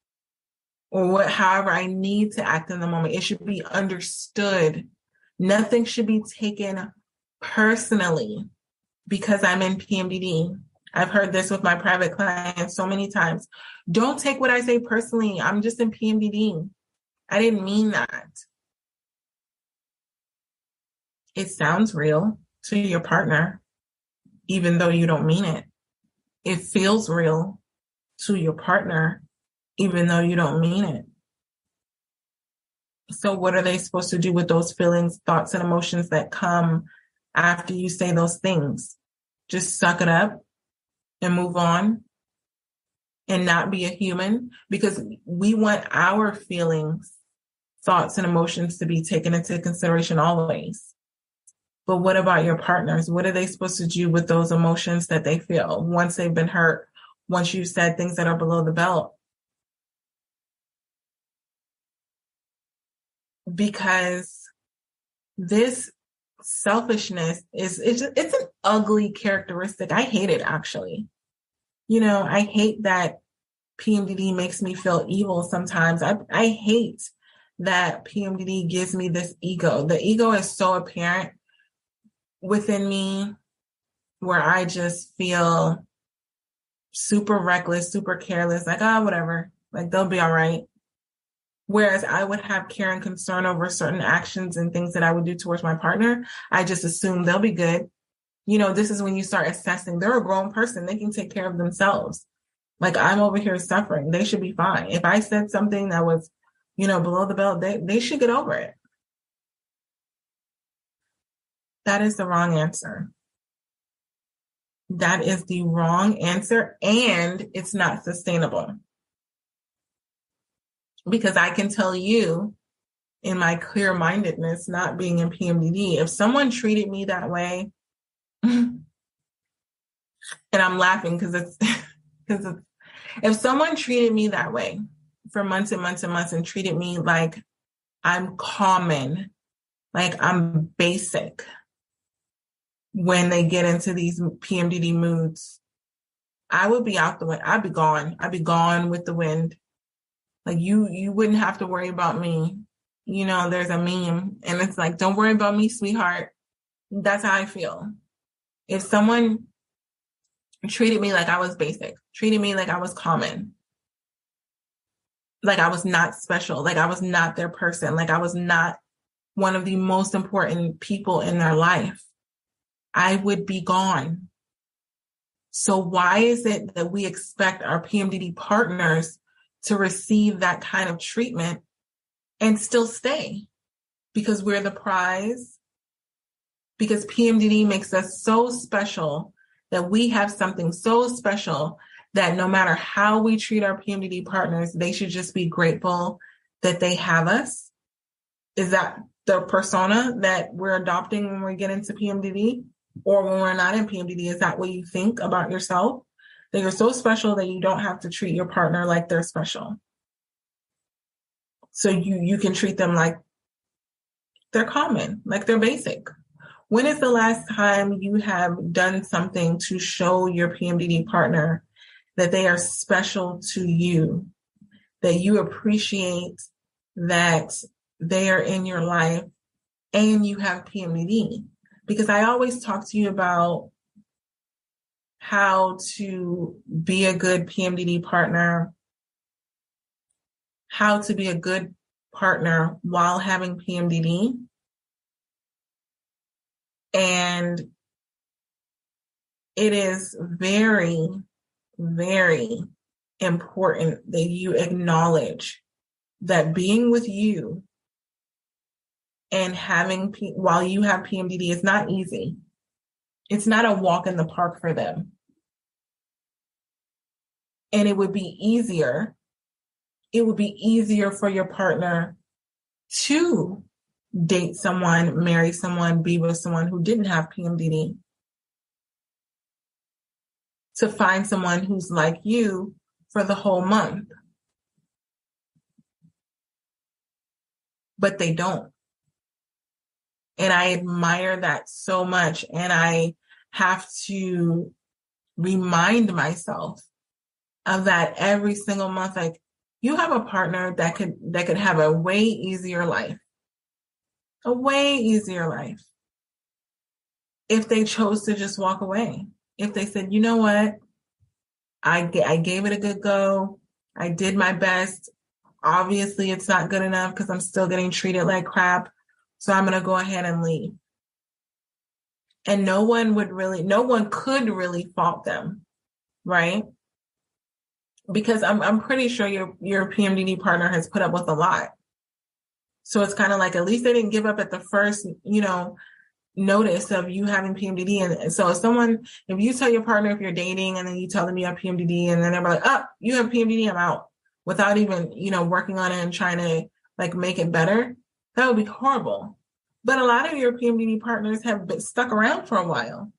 or however I need to act in the moment. It should be understood. Nothing should be taken personally because I'm in PMDD. I've heard this with my private clients so many times. Don't take what I say personally. I'm just in PMDD. I didn't mean that. It sounds real to your partner, even though you don't mean it. It feels real to your partner, even though you don't mean it. So what are they supposed to do with those feelings, thoughts, and emotions that come after you say those things? Just suck it up and move on and not be a human? Because we want our feelings, thoughts, and emotions to be taken into consideration always. But what about your partners? What are they supposed to do with those emotions that they feel once they've been hurt, once you've said things that are below the belt? Because this selfishness it's an ugly characteristic. I hate it, actually. I hate that PMDD makes me feel evil sometimes. I hate that PMDD gives me this ego. The ego is so apparent within me, where I just feel super reckless, super careless, like, whatever, like they'll be all right. Whereas I would have care and concern over certain actions and things that I would do towards my partner. I just assume they'll be good. This is when you start assessing. They're a grown person. They can take care of themselves. Like, I'm over here suffering. They should be fine. If I said something that was, below the belt, they should get over it. That is the wrong answer. That is the wrong answer, and it's not sustainable. Because I can tell you, in my clear-mindedness, not being in PMDD, if someone treated me that way, and I'm laughing because if someone treated me that way for months and months and months and treated me like I'm common, like I'm basic, when they get into these PMDD moods, I would be out the wind. I'd be gone. I'd be gone with the wind. Like, you wouldn't have to worry about me. There's a meme and it's like, don't worry about me, sweetheart. That's how I feel. If someone treated me like I was basic, treated me like I was common, like I was not special, like I was not their person, like I was not one of the most important people in their life, I would be gone. So why is it that we expect our PMDD partners to receive that kind of treatment and still stay? Because we're the prize? Because PMDD makes us so special that we have something so special that no matter how we treat our PMDD partners, they should just be grateful that they have us? Is that the persona that we're adopting when we get into PMDD? Or when we're not in PMDD, is that what you think about yourself? That you're so special that you don't have to treat your partner like they're special. So you can treat them like they're common, like they're basic. When is the last time you have done something to show your PMDD partner that they are special to you, that you appreciate that they are in your life and you have PMDD? Because I always talk to you about how to be a good PMDD partner, how to be a good partner while having PMDD. And it is very, very important that you acknowledge that being with you and while you have PMDD is not easy. It's not a walk in the park for them. And it would be easier for your partner to date someone, marry someone, be with someone who didn't have PMDD, to find someone who's like you for the whole month. But they don't. And I admire that so much. And I have to remind myself of that every single month. Like, you have a partner that could have a way easier life. A way easier life. If they chose to just walk away. If they said, you know what? I gave it a good go. I did my best. Obviously, it's not good enough because I'm still getting treated like crap. So I'm going to go ahead and leave. And no one could really fault them, right? Because I'm pretty sure your PMDD partner has put up with a lot. So it's kind of like, at least they didn't give up at the first, notice of you having PMDD. And so if you tell your partner, if you're dating and then you tell them you have PMDD and then they're like, oh, you have PMDD, I'm out, without even, working on it and trying to like make it better, that would be horrible. But a lot of your PMDD partners have been stuck around for a while.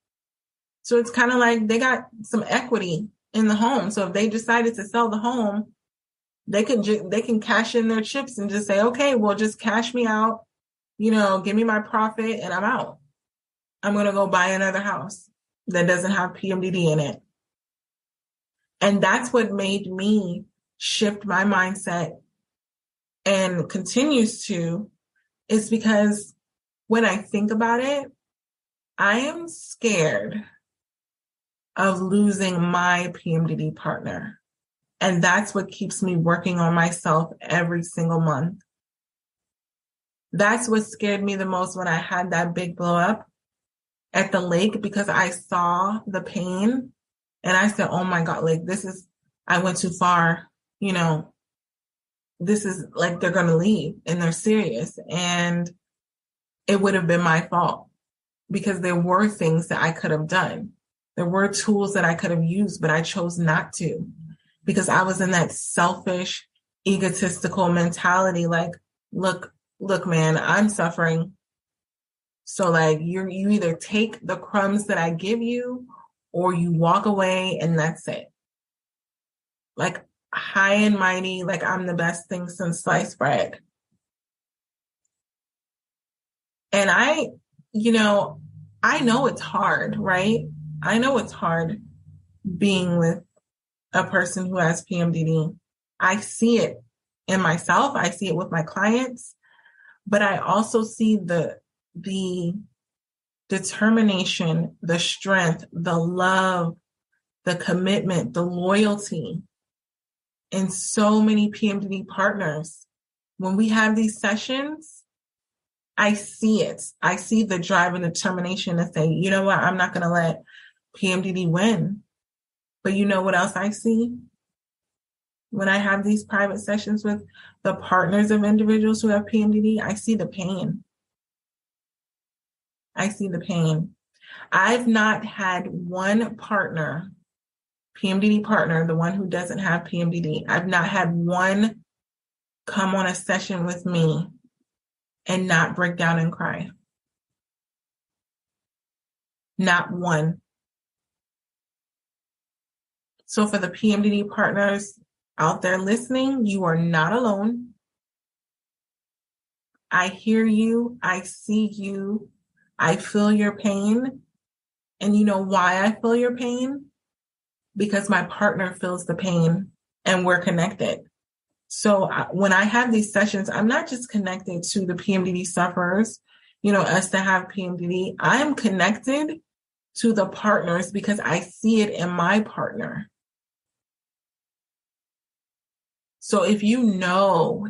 So it's kind of like they got some equity in the home. So if they decided to sell the home, they can cash in their chips and just say, okay, well, just cash me out, give me my profit and I'm out. I'm going to go buy another house that doesn't have PMDD in it. And that's what made me shift my mindset and continues to, is because when I think about it, I am scared of losing my PMDD partner. And that's what keeps me working on myself every single month. That's what scared me the most when I had that big blow up at the lake, because I saw the pain and I said, oh my God, like I went too far, this is like, they're going to leave and they're serious. And it would have been my fault because there were things that I could have done. There were tools that I could have used, but I chose not to because I was in that selfish, egotistical mentality. Like, look, man, I'm suffering. So like you either take the crumbs that I give you or you walk away and that's it. Like high and mighty, like I'm the best thing since sliced bread. And I know it's hard, right? I know it's hard being with a person who has PMDD. I see it in myself. I see it with my clients, but I also see the determination, the strength, the love, the commitment, the loyalty in so many PMDD partners. When we have these sessions, I see it. I see the drive and determination to say, you know what, I'm not going to let PMDD win. But you know what else I see? When I have these private sessions with the partners of individuals who have PMDD, I see the pain. I see the pain. I've not had one partner, PMDD partner, the one who doesn't have PMDD, I've not had one come on a session with me and not break down and cry. Not one. So for the PMDD partners out there listening, you are not alone. I hear you. I see you. I feel your pain. And you know why I feel your pain? Because my partner feels the pain and we're connected. So when I have these sessions, I'm not just connected to the PMDD sufferers, us that have PMDD. I am connected to the partners because I see it in my partner. So if you know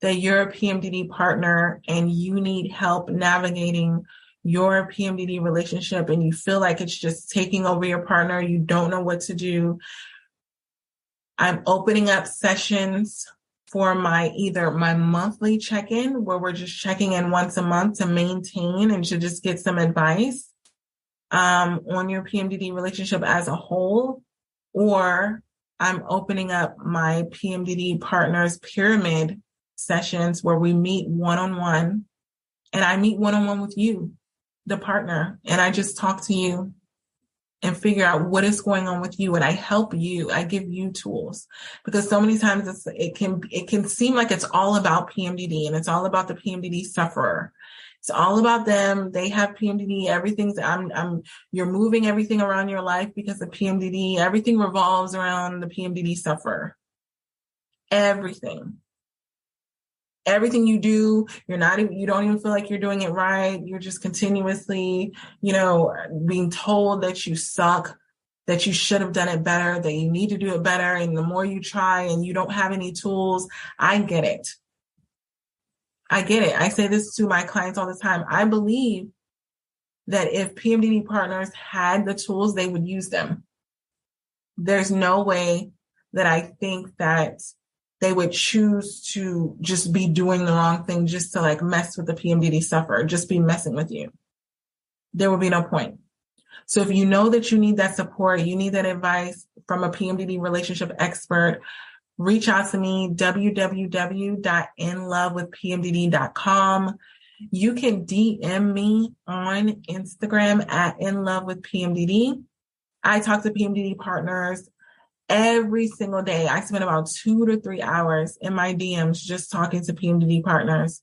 that you're a PMDD partner and you need help navigating your PMDD relationship and you feel like it's just taking over your partner, you don't know what to do, I'm opening up sessions for either my monthly check-in, where we're just checking in once a month to maintain and to just get some advice on your PMDD relationship as a whole, or I'm opening up my PMDD partners pyramid sessions where we meet one-on-one, and I meet one-on-one with you, the partner, and I just talk to you and figure out what is going on with you, and I help you. I give you tools, because so many times it can seem like it's all about PMDD and it's all about the PMDD sufferer. It's all about them. They have PMDD. You're moving everything around your life because of PMDD. Everything revolves around the PMDD sufferer. Everything you do, you don't even feel like you're doing it right. You're just continuously, being told that you suck, that you should have done it better, that you need to do it better. And the more you try and you don't have any tools, I get it. I say this to my clients all the time. I believe that if PMDD partners had the tools, they would use them. There's no way that I think that they would choose to just be doing the wrong thing just to mess with the PMDD sufferer, just be messing with you. There would be no point. So if you know that you need that support, you need that advice from a PMDD relationship expert, reach out to me, www.inlovewithpmdd.com. You can DM me on Instagram at inlovewithpmdd. I talk to PMDD partners every single day. I spend about 2 to 3 hours in my DMs just talking to PMDD partners,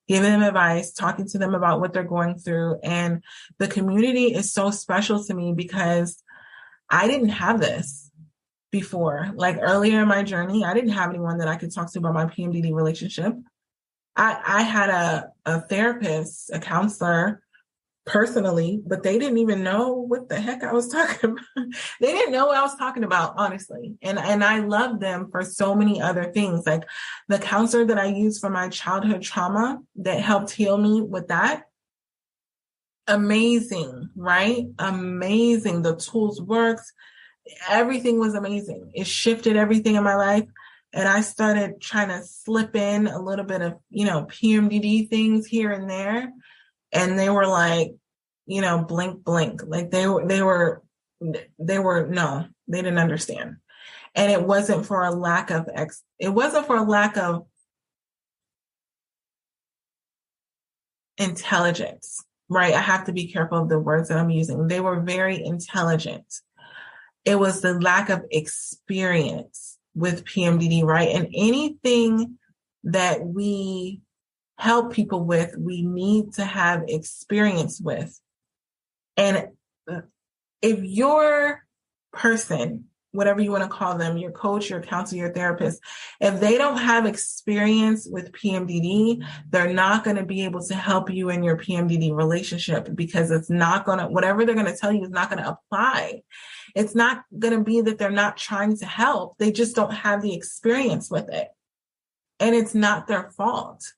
giving them advice, talking to them about what they're going through. And the community is so special to me because I didn't have this before. Earlier in my journey, I didn't have anyone that I could talk to about my PMDD relationship. I had a therapist, a counselor, personally, but they didn't even know what the heck I was talking about. They didn't know what I was talking about, honestly. And I love them for so many other things. Like the counselor that I used for my childhood trauma that helped heal me with that. Amazing, right? Amazing. The tools worked. Everything was amazing. It shifted everything in my life. And I started trying to slip in a little bit of, PMDD things here and there. And they were like, blink, blink. Like they were, no, they didn't understand. And it wasn't for a lack of intelligence, right? I have to be careful of the words that I'm using. They were very intelligent. It was the lack of experience with PMDD, right? And anything that we help people with, we need to have experience with. And if your person, whatever you want to call them, your coach, your counselor, your therapist, if they don't have experience with PMDD, they're not going to be able to help you in your PMDD relationship, because it's not going to, whatever they're going to tell you is not going to apply. It's not going to be that they're not trying to help. They just don't have the experience with it. And it's not their fault.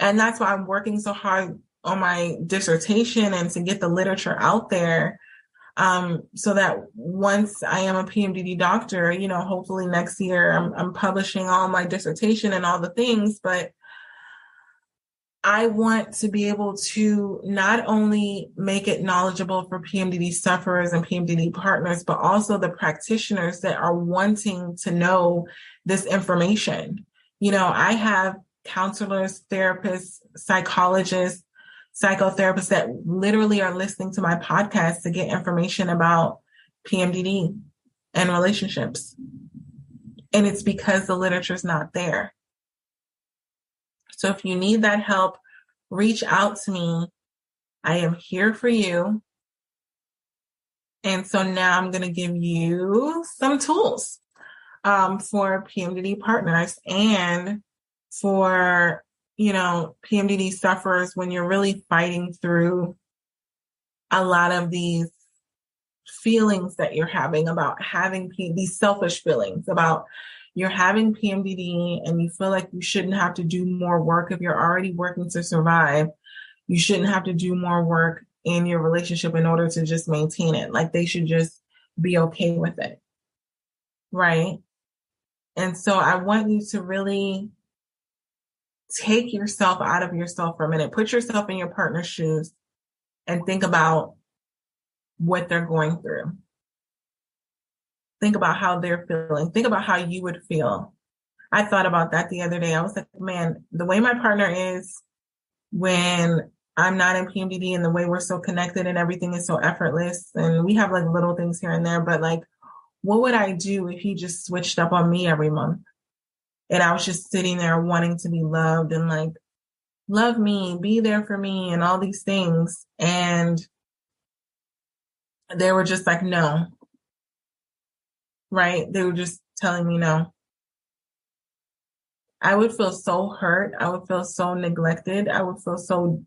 And that's why I'm working so hard on my dissertation and to get the literature out there, so that once I am a PMDD doctor, hopefully next year I'm publishing all my dissertation and all the things, but I want to be able to not only make it knowledgeable for PMDD sufferers and PMDD partners, but also the practitioners that are wanting to know this information. I have counselors, therapists, psychologists, psychotherapists that literally are listening to my podcast to get information about PMDD and relationships. And it's because the literature is not there. So if you need that help, Reach out to me. I am here for you. And so now I'm going to give you some tools for PMDD partners and for, PMDD sufferers when you're really fighting through a lot of these feelings that you're having about having these selfish feelings about you're having PMDD and you feel like you shouldn't have to do more work if you're already working to survive. You shouldn't have to do more work in your relationship in order to just maintain it. Like they should just be okay with it. Right? And so I want you to really take yourself out of yourself for a minute. Put yourself in your partner's shoes and think about what they're going through. Think about how they're feeling. Think about how you would feel. I thought about that the other day. I was like, man, the way my partner is when I'm not in PMDD and the way we're so connected and everything is so effortless and we have like little things here and there, but like, what would I do if he just switched up on me every month? And I was just sitting there wanting to be loved and like, love me, be there for me and all these things. And they were just like, no. Right? They were just telling me no. I would feel so hurt. I would feel so neglected. I would feel so,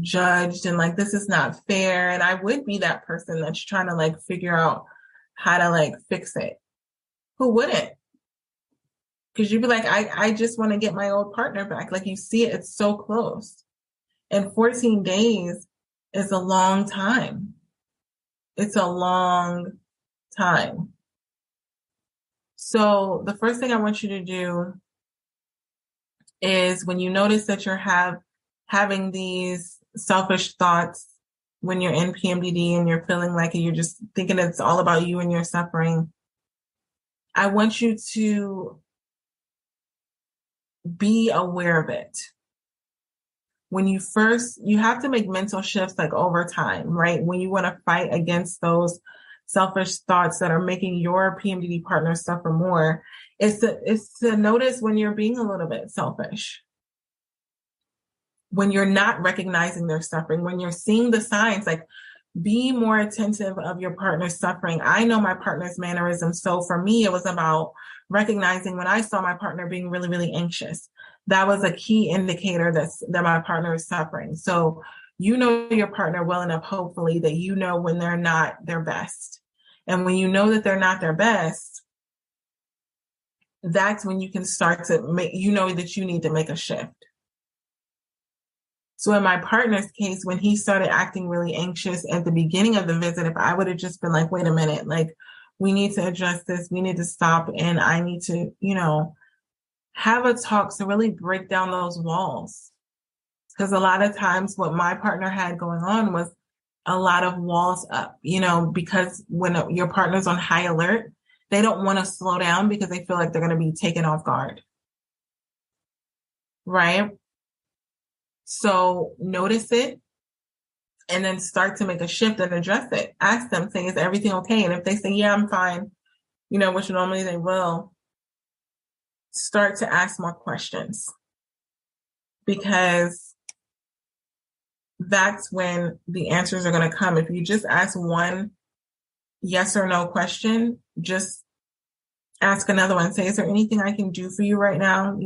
judged and like, this is not fair. And I would be that person that's trying to like figure out how to like fix it. Who wouldn't? Because you'd be like, I just want to get my old partner back. Like you see it, it's so close. And 14 days is a long time. It's a long time. So the first thing I want you to do is when you notice that you're having these selfish thoughts when you're in PMDD and you're feeling like you're just thinking it's all about you and your suffering, I want you to be aware of it. When you have to make mental shifts like over time, right? When you want to fight against those selfish thoughts that are making your PMDD partner suffer more, it's to notice when you're being a little bit selfish, when you're not recognizing their suffering, when you're seeing the signs, like be more attentive of your partner's suffering. I know my partner's mannerisms. So for me, it was about recognizing when I saw my partner being really, really anxious. That was a key indicator that my partner is suffering. So you know your partner well enough, hopefully, that you know when they're not their best. And when you know that they're not their best, that's when you can start to that you need to make a shift. So in my partner's case, when he started acting really anxious at the beginning of the visit, if I would have just been like, wait a minute, like we need to address this, we need to stop, and I need to, have a talk to really break down those walls. Because a lot of times what my partner had going on was a lot of walls up, because when your partner's on high alert, they don't want to slow down because they feel like they're going to be taken off guard. Right? So notice it and then start to make a shift and address it. Ask them, say, is everything okay? And if they say, yeah, I'm fine, which normally they will, start to ask more questions, because that's when the answers are going to come. If you just ask one yes or no question, just ask another one. Say, is there anything I can do for you right now?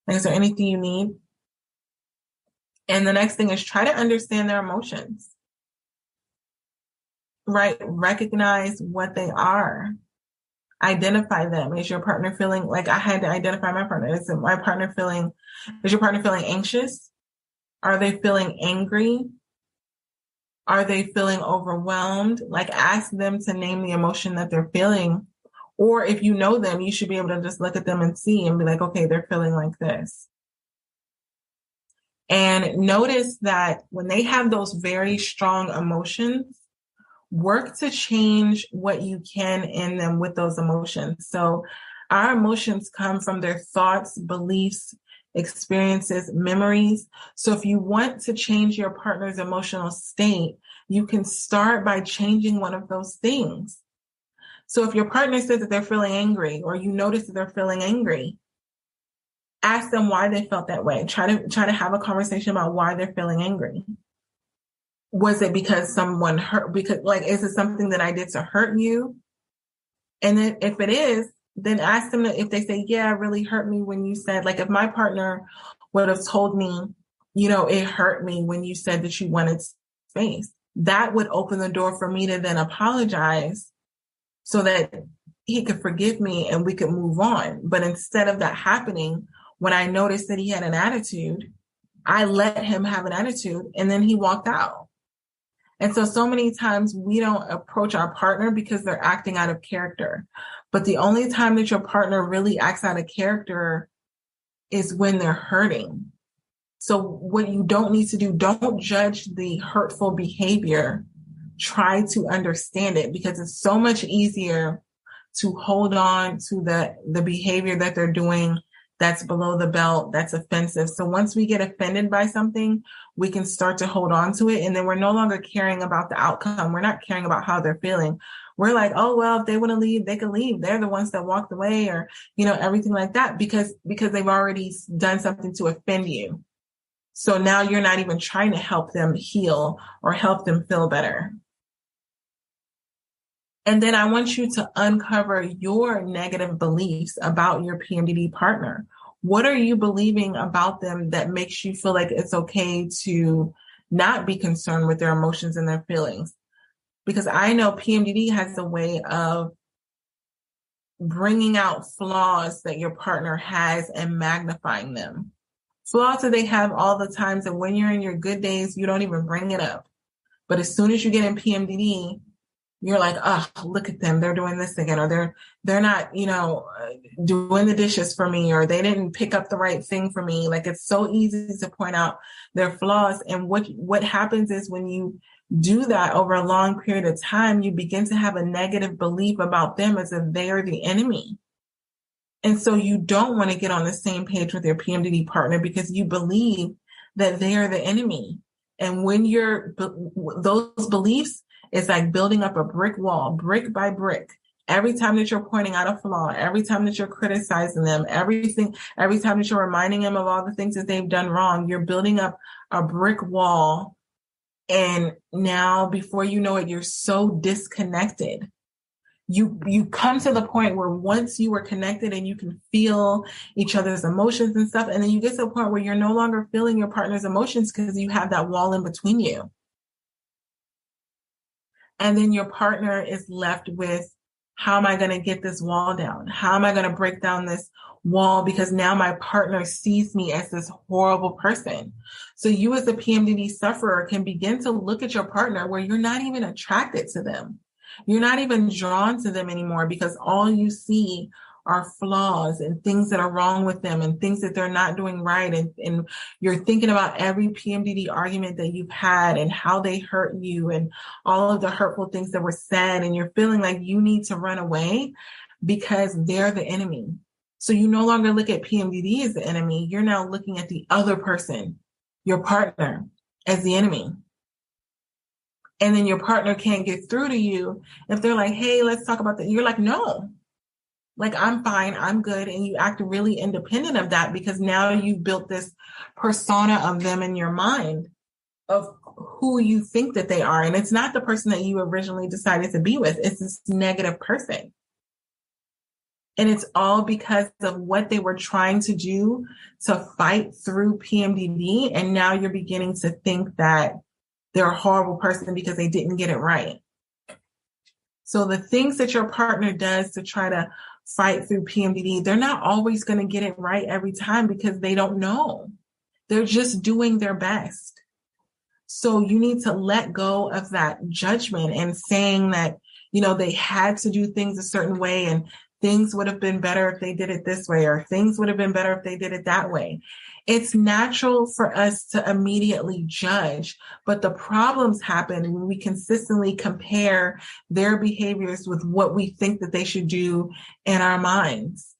Is there anything you need? And the next thing is try to understand their emotions, right? Recognize what they are. Identify them. Is your partner feeling like I had to identify my partner? Is your partner feeling anxious? Are they feeling angry? Are they feeling overwhelmed? Like ask them to name the emotion that they're feeling. Or if you know them, you should be able to just look at them and see and be like, okay, they're feeling like this. And notice that when they have those very strong emotions, work to change what you can in them with those emotions. So our emotions come from their thoughts, beliefs, experiences, memories. So if you want to change your partner's emotional state, you can start by changing one of those things. So if your partner says that they're feeling angry, or you notice that they're feeling angry, Ask them why they felt that way. Try to have a conversation about why they're feeling angry. Was it because someone hurt? Because is it something that I did to hurt you? And then if it is, then ask them if they say, yeah, it really hurt me when you said, if my partner would have told me, it hurt me when you said that you wanted space, that would open the door for me to then apologize so that he could forgive me and we could move on. But instead of that happening, when I noticed that he had an attitude, I let him have an attitude and then he walked out. And so many times we don't approach our partner because they're acting out of character. But the only time that your partner really acts out of character is when they're hurting. So what you don't need to do, don't judge the hurtful behavior. Try to understand it, because it's so much easier to hold on to the behavior that they're doing that's below the belt, that's offensive. So once we get offended by something, we can start to hold on to it. And then we're no longer caring about the outcome. We're not caring about how they're feeling. We're like, oh, well, if they want to leave, they can leave. They're the ones that walked away, or, everything like that, because they've already done something to offend you. So now you're not even trying to help them heal or help them feel better. And then I want you to uncover your negative beliefs about your PMDD partner. What are you believing about them that makes you feel like it's okay to not be concerned with their emotions and their feelings? Because I know PMDD has a way of bringing out flaws that your partner has and magnifying them. Flaws that they have all the times, and when you're in your good days, you don't even bring it up. But as soon as you get in PMDD, you're like, oh, look at them. They're doing this again, or they're not, doing the dishes for me, or they didn't pick up the right thing for me. It's so easy to point out their flaws. And what happens is when you do that over a long period of time, you begin to have a negative belief about them as if they are the enemy. And so you don't want to get on the same page with your PMDD partner because you believe that they are the enemy. And when those beliefs, it's like building up a brick wall, brick by brick. Every time that you're pointing out a flaw, every time that you're criticizing them, every time that you're reminding them of all the things that they've done wrong, you're building up a brick wall. And now, before you know it, you're so disconnected. You come to the point where once you were connected and you can feel each other's emotions and stuff, and then you get to a point where you're no longer feeling your partner's emotions because you have that wall in between you. And then your partner is left with, how am I going to get this wall down? How am I going to break down this wall? Because now my partner sees me as this horrible person. So you as a PMDD sufferer can begin to look at your partner where you're not even attracted to them. You're not even drawn to them anymore because all you see are flaws and things that are wrong with them and things that they're not doing right. And you're thinking about every PMDD argument that you've had and how they hurt you and all of the hurtful things that were said. And you're feeling like you need to run away because they're the enemy. So you no longer look at PMDD as the enemy. You're now looking at the other person, your partner, as the enemy. And then your partner can't get through to you if they're like, hey, let's talk about that. You're like, no. I'm fine, I'm good. And you act really independent of that because now you've built this persona of them in your mind of who you think that they are. And it's not the person that you originally decided to be with. It's this negative person. And it's all because of what they were trying to do to fight through PMDD. And now you're beginning to think that they're a horrible person because they didn't get it right. So the things that your partner does to try to fight through PMDD, they're not always going to get it right every time because they don't know. They're just doing their best. So you need to let go of that judgment and saying that, they had to do things a certain way and things would have been better if they did it this way, or things would have been better if they did it that way. It's natural for us to immediately judge, but the problems happen when we consistently compare their behaviors with what we think that they should do in our minds.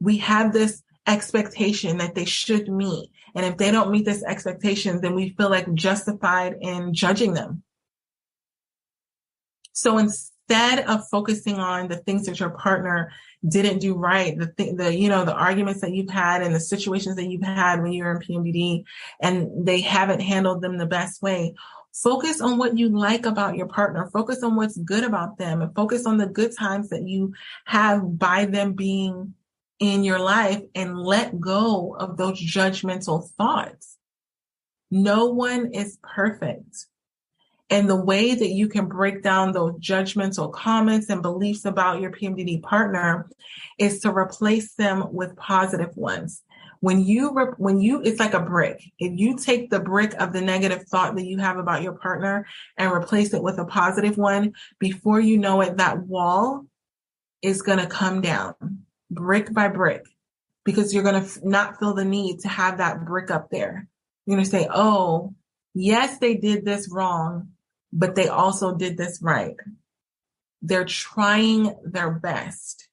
We have this expectation that they should meet. And if they don't meet this expectation, then we feel like justified in judging them. So instead of focusing on the things that your partner didn't do right, the arguments that you've had and the situations that you've had when you're in PMDD and they haven't handled them the best way, focus on what you like about your partner. Focus on what's good about them and focus on the good times that you have by them being in your life, and let go of those judgmental thoughts. No one is perfect. And the way that you can break down those judgmental comments and beliefs about your PMDD partner is to replace them with positive ones. When you, it's like a brick. If you take the brick of the negative thought that you have about your partner and replace it with a positive one, before you know it, that wall is going to come down brick by brick, because you're going to not feel the need to have that brick up there. You're going to say, oh, yes, they did this wrong, but they also did this right. They're trying their best.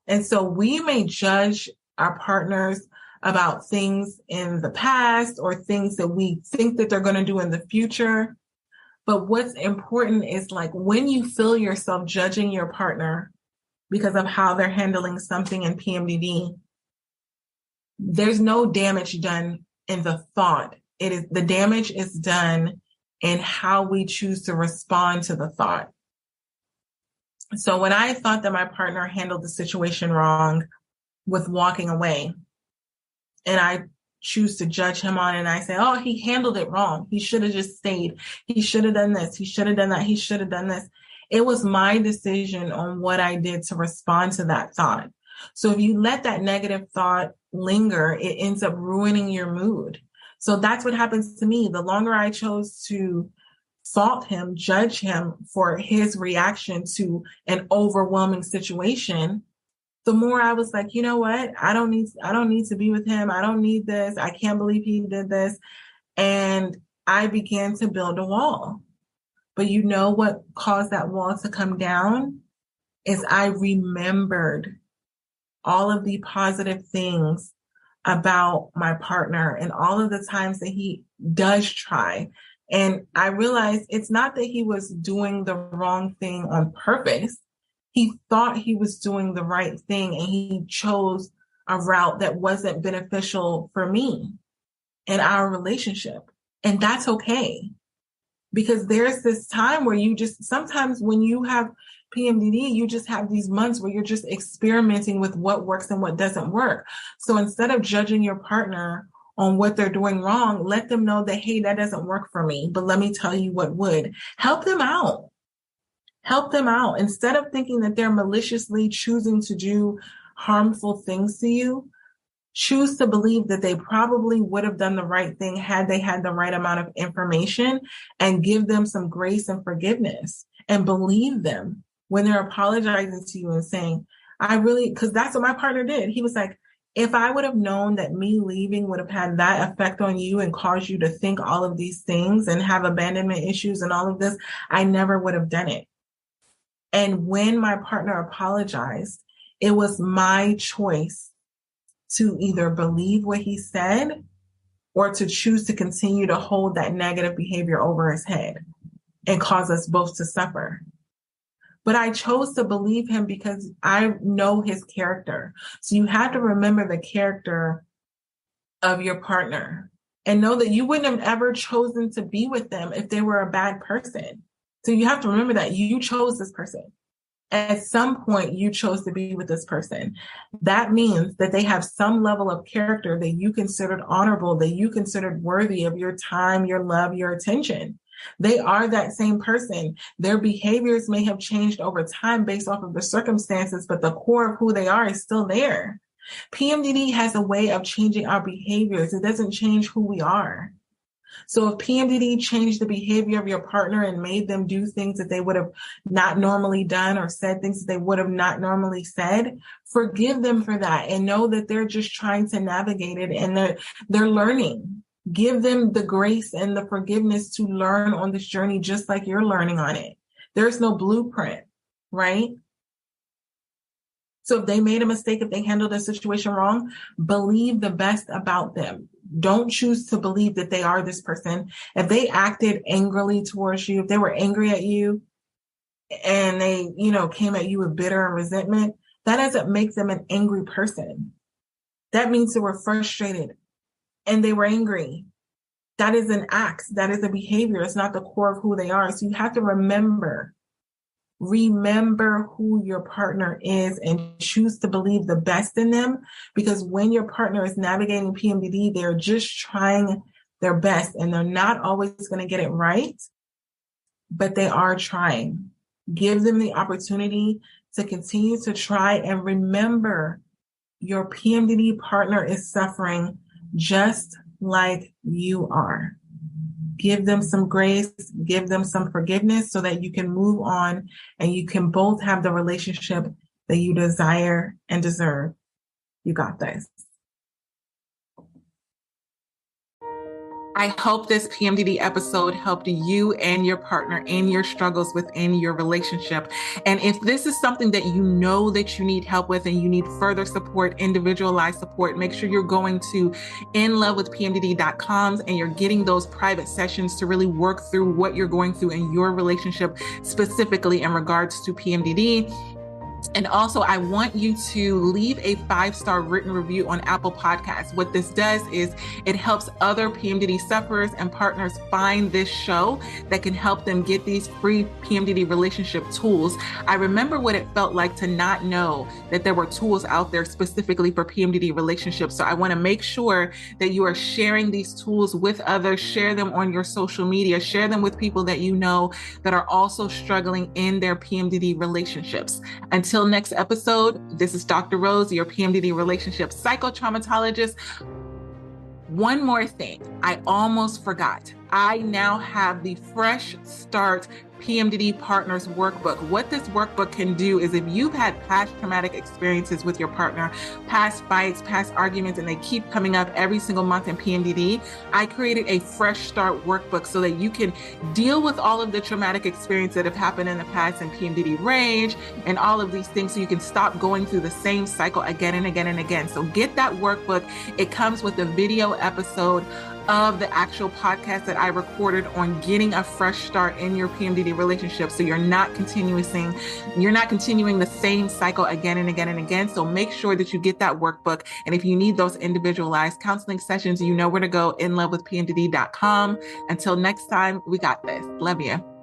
And so we may judge our partners about things in the past or things that we think that they're going to do in the future. But what's important is, like, when you feel yourself judging your partner because of how they're handling something in PMDD, there's no damage done in the thought. The damage is done in how we choose to respond to the thought. So when I thought that my partner handled the situation wrong with walking away, and I choose to judge him on it, and I say, oh, he handled it wrong. He should have just stayed. He should have done this. He should have done that. He should have done this. It was my decision on what I did to respond to that thought. So if you let that negative thought linger, it ends up ruining your mood. So that's what happens to me. The longer I chose to fault him, judge him for his reaction to an overwhelming situation, the more I was like, you know what? I don't need to be with him. I don't need this. I can't believe he did this. And I began to build a wall. But you know what caused that wall to come down is I remembered all of the positive things about my partner and all of the times that he does try. And I realized it's not that he was doing the wrong thing on purpose. He thought he was doing the right thing, and he chose a route that wasn't beneficial for me and our relationship. And that's okay. Because there's this time where sometimes when you have PMDD, you just have these months where you're just experimenting with what works and what doesn't work. So instead of judging your partner on what they're doing wrong, let them know that, hey, that doesn't work for me, but let me tell you what would. Help them out. Help them out. Instead of thinking that they're maliciously choosing to do harmful things to you, choose to believe that they probably would have done the right thing had they had the right amount of information, and give them some grace and forgiveness, and believe them when they're apologizing to you and saying, because that's what my partner did. He was like, if I would have known that me leaving would have had that effect on you and caused you to think all of these things and have abandonment issues and all of this, I never would have done it. And when my partner apologized, it was my choice to either believe what he said or to choose to continue to hold that negative behavior over his head and cause us both to suffer. But I chose to believe him because I know his character. So you have to remember the character of your partner and know that you wouldn't have ever chosen to be with them if they were a bad person. So you have to remember that you chose this person. At some point, you chose to be with this person. That means that they have some level of character that you considered honorable, that you considered worthy of your time, your love, your attention. They are that same person. Their behaviors may have changed over time based off of the circumstances, but the core of who they are is still there. PMDD has a way of changing our behaviors. It doesn't change who we are. So if PMDD changed the behavior of your partner and made them do things that they would have not normally done, or said things that they would have not normally said, forgive them for that and know that they're just trying to navigate it, and they're learning. Give them the grace and the forgiveness to learn on this journey just like you're learning on it. There's no blueprint, right? So if they made a mistake, if they handled a situation wrong, believe the best about them. Don't choose to believe that they are this person. If they acted angrily towards you, if they were angry at you, and they, came at you with bitter and resentment, that doesn't make them an angry person. That means they were frustrated and they were angry. That is an act. That is a behavior. It's not the core of who they are. So you have to remember who your partner is and choose to believe the best in them. Because when your partner is navigating PMDD, they're just trying their best and they're not always going to get it right, but they are trying. Give them the opportunity to continue to try, and remember your PMDD partner is suffering just like you are. Give them some grace, give them some forgiveness so that you can move on and you can both have the relationship that you desire and deserve. You got this. I hope this PMDD episode helped you and your partner in your struggles within your relationship. And if this is something that you know that you need help with and you need further support, individualized support, make sure you're going to inlovewithpmdd.com and you're getting those private sessions to really work through what you're going through in your relationship, specifically in regards to PMDD. And also, I want you to leave a 5-star written review on Apple Podcasts. What this does is it helps other PMDD sufferers and partners find this show that can help them get these free PMDD relationship tools. I remember what it felt like to not know that there were tools out there specifically for PMDD relationships. So I want to make sure that you are sharing these tools with others, share them on your social media, share them with people that you know that are also struggling in their PMDD relationships. Until next episode, this is Dr. Rose, your PMDD relationship psychotraumatologist. One more thing, I almost forgot. I now have the Fresh Start PMDD Partners Workbook. What this workbook can do is if you've had past traumatic experiences with your partner, past fights, past arguments, and they keep coming up every single month in PMDD, I created a Fresh Start Workbook so that you can deal with all of the traumatic experiences that have happened in the past in PMDD range and all of these things so you can stop going through the same cycle again and again and again. So get that workbook. It comes with a video episode of the actual podcast that I recorded on getting a fresh start in your PMDD relationship. So you're not continuing the same cycle again and again and again. So make sure that you get that workbook. And if you need those individualized counseling sessions, you know where to go, inlovewithpmdd.com. Until next time, we got this. Love you.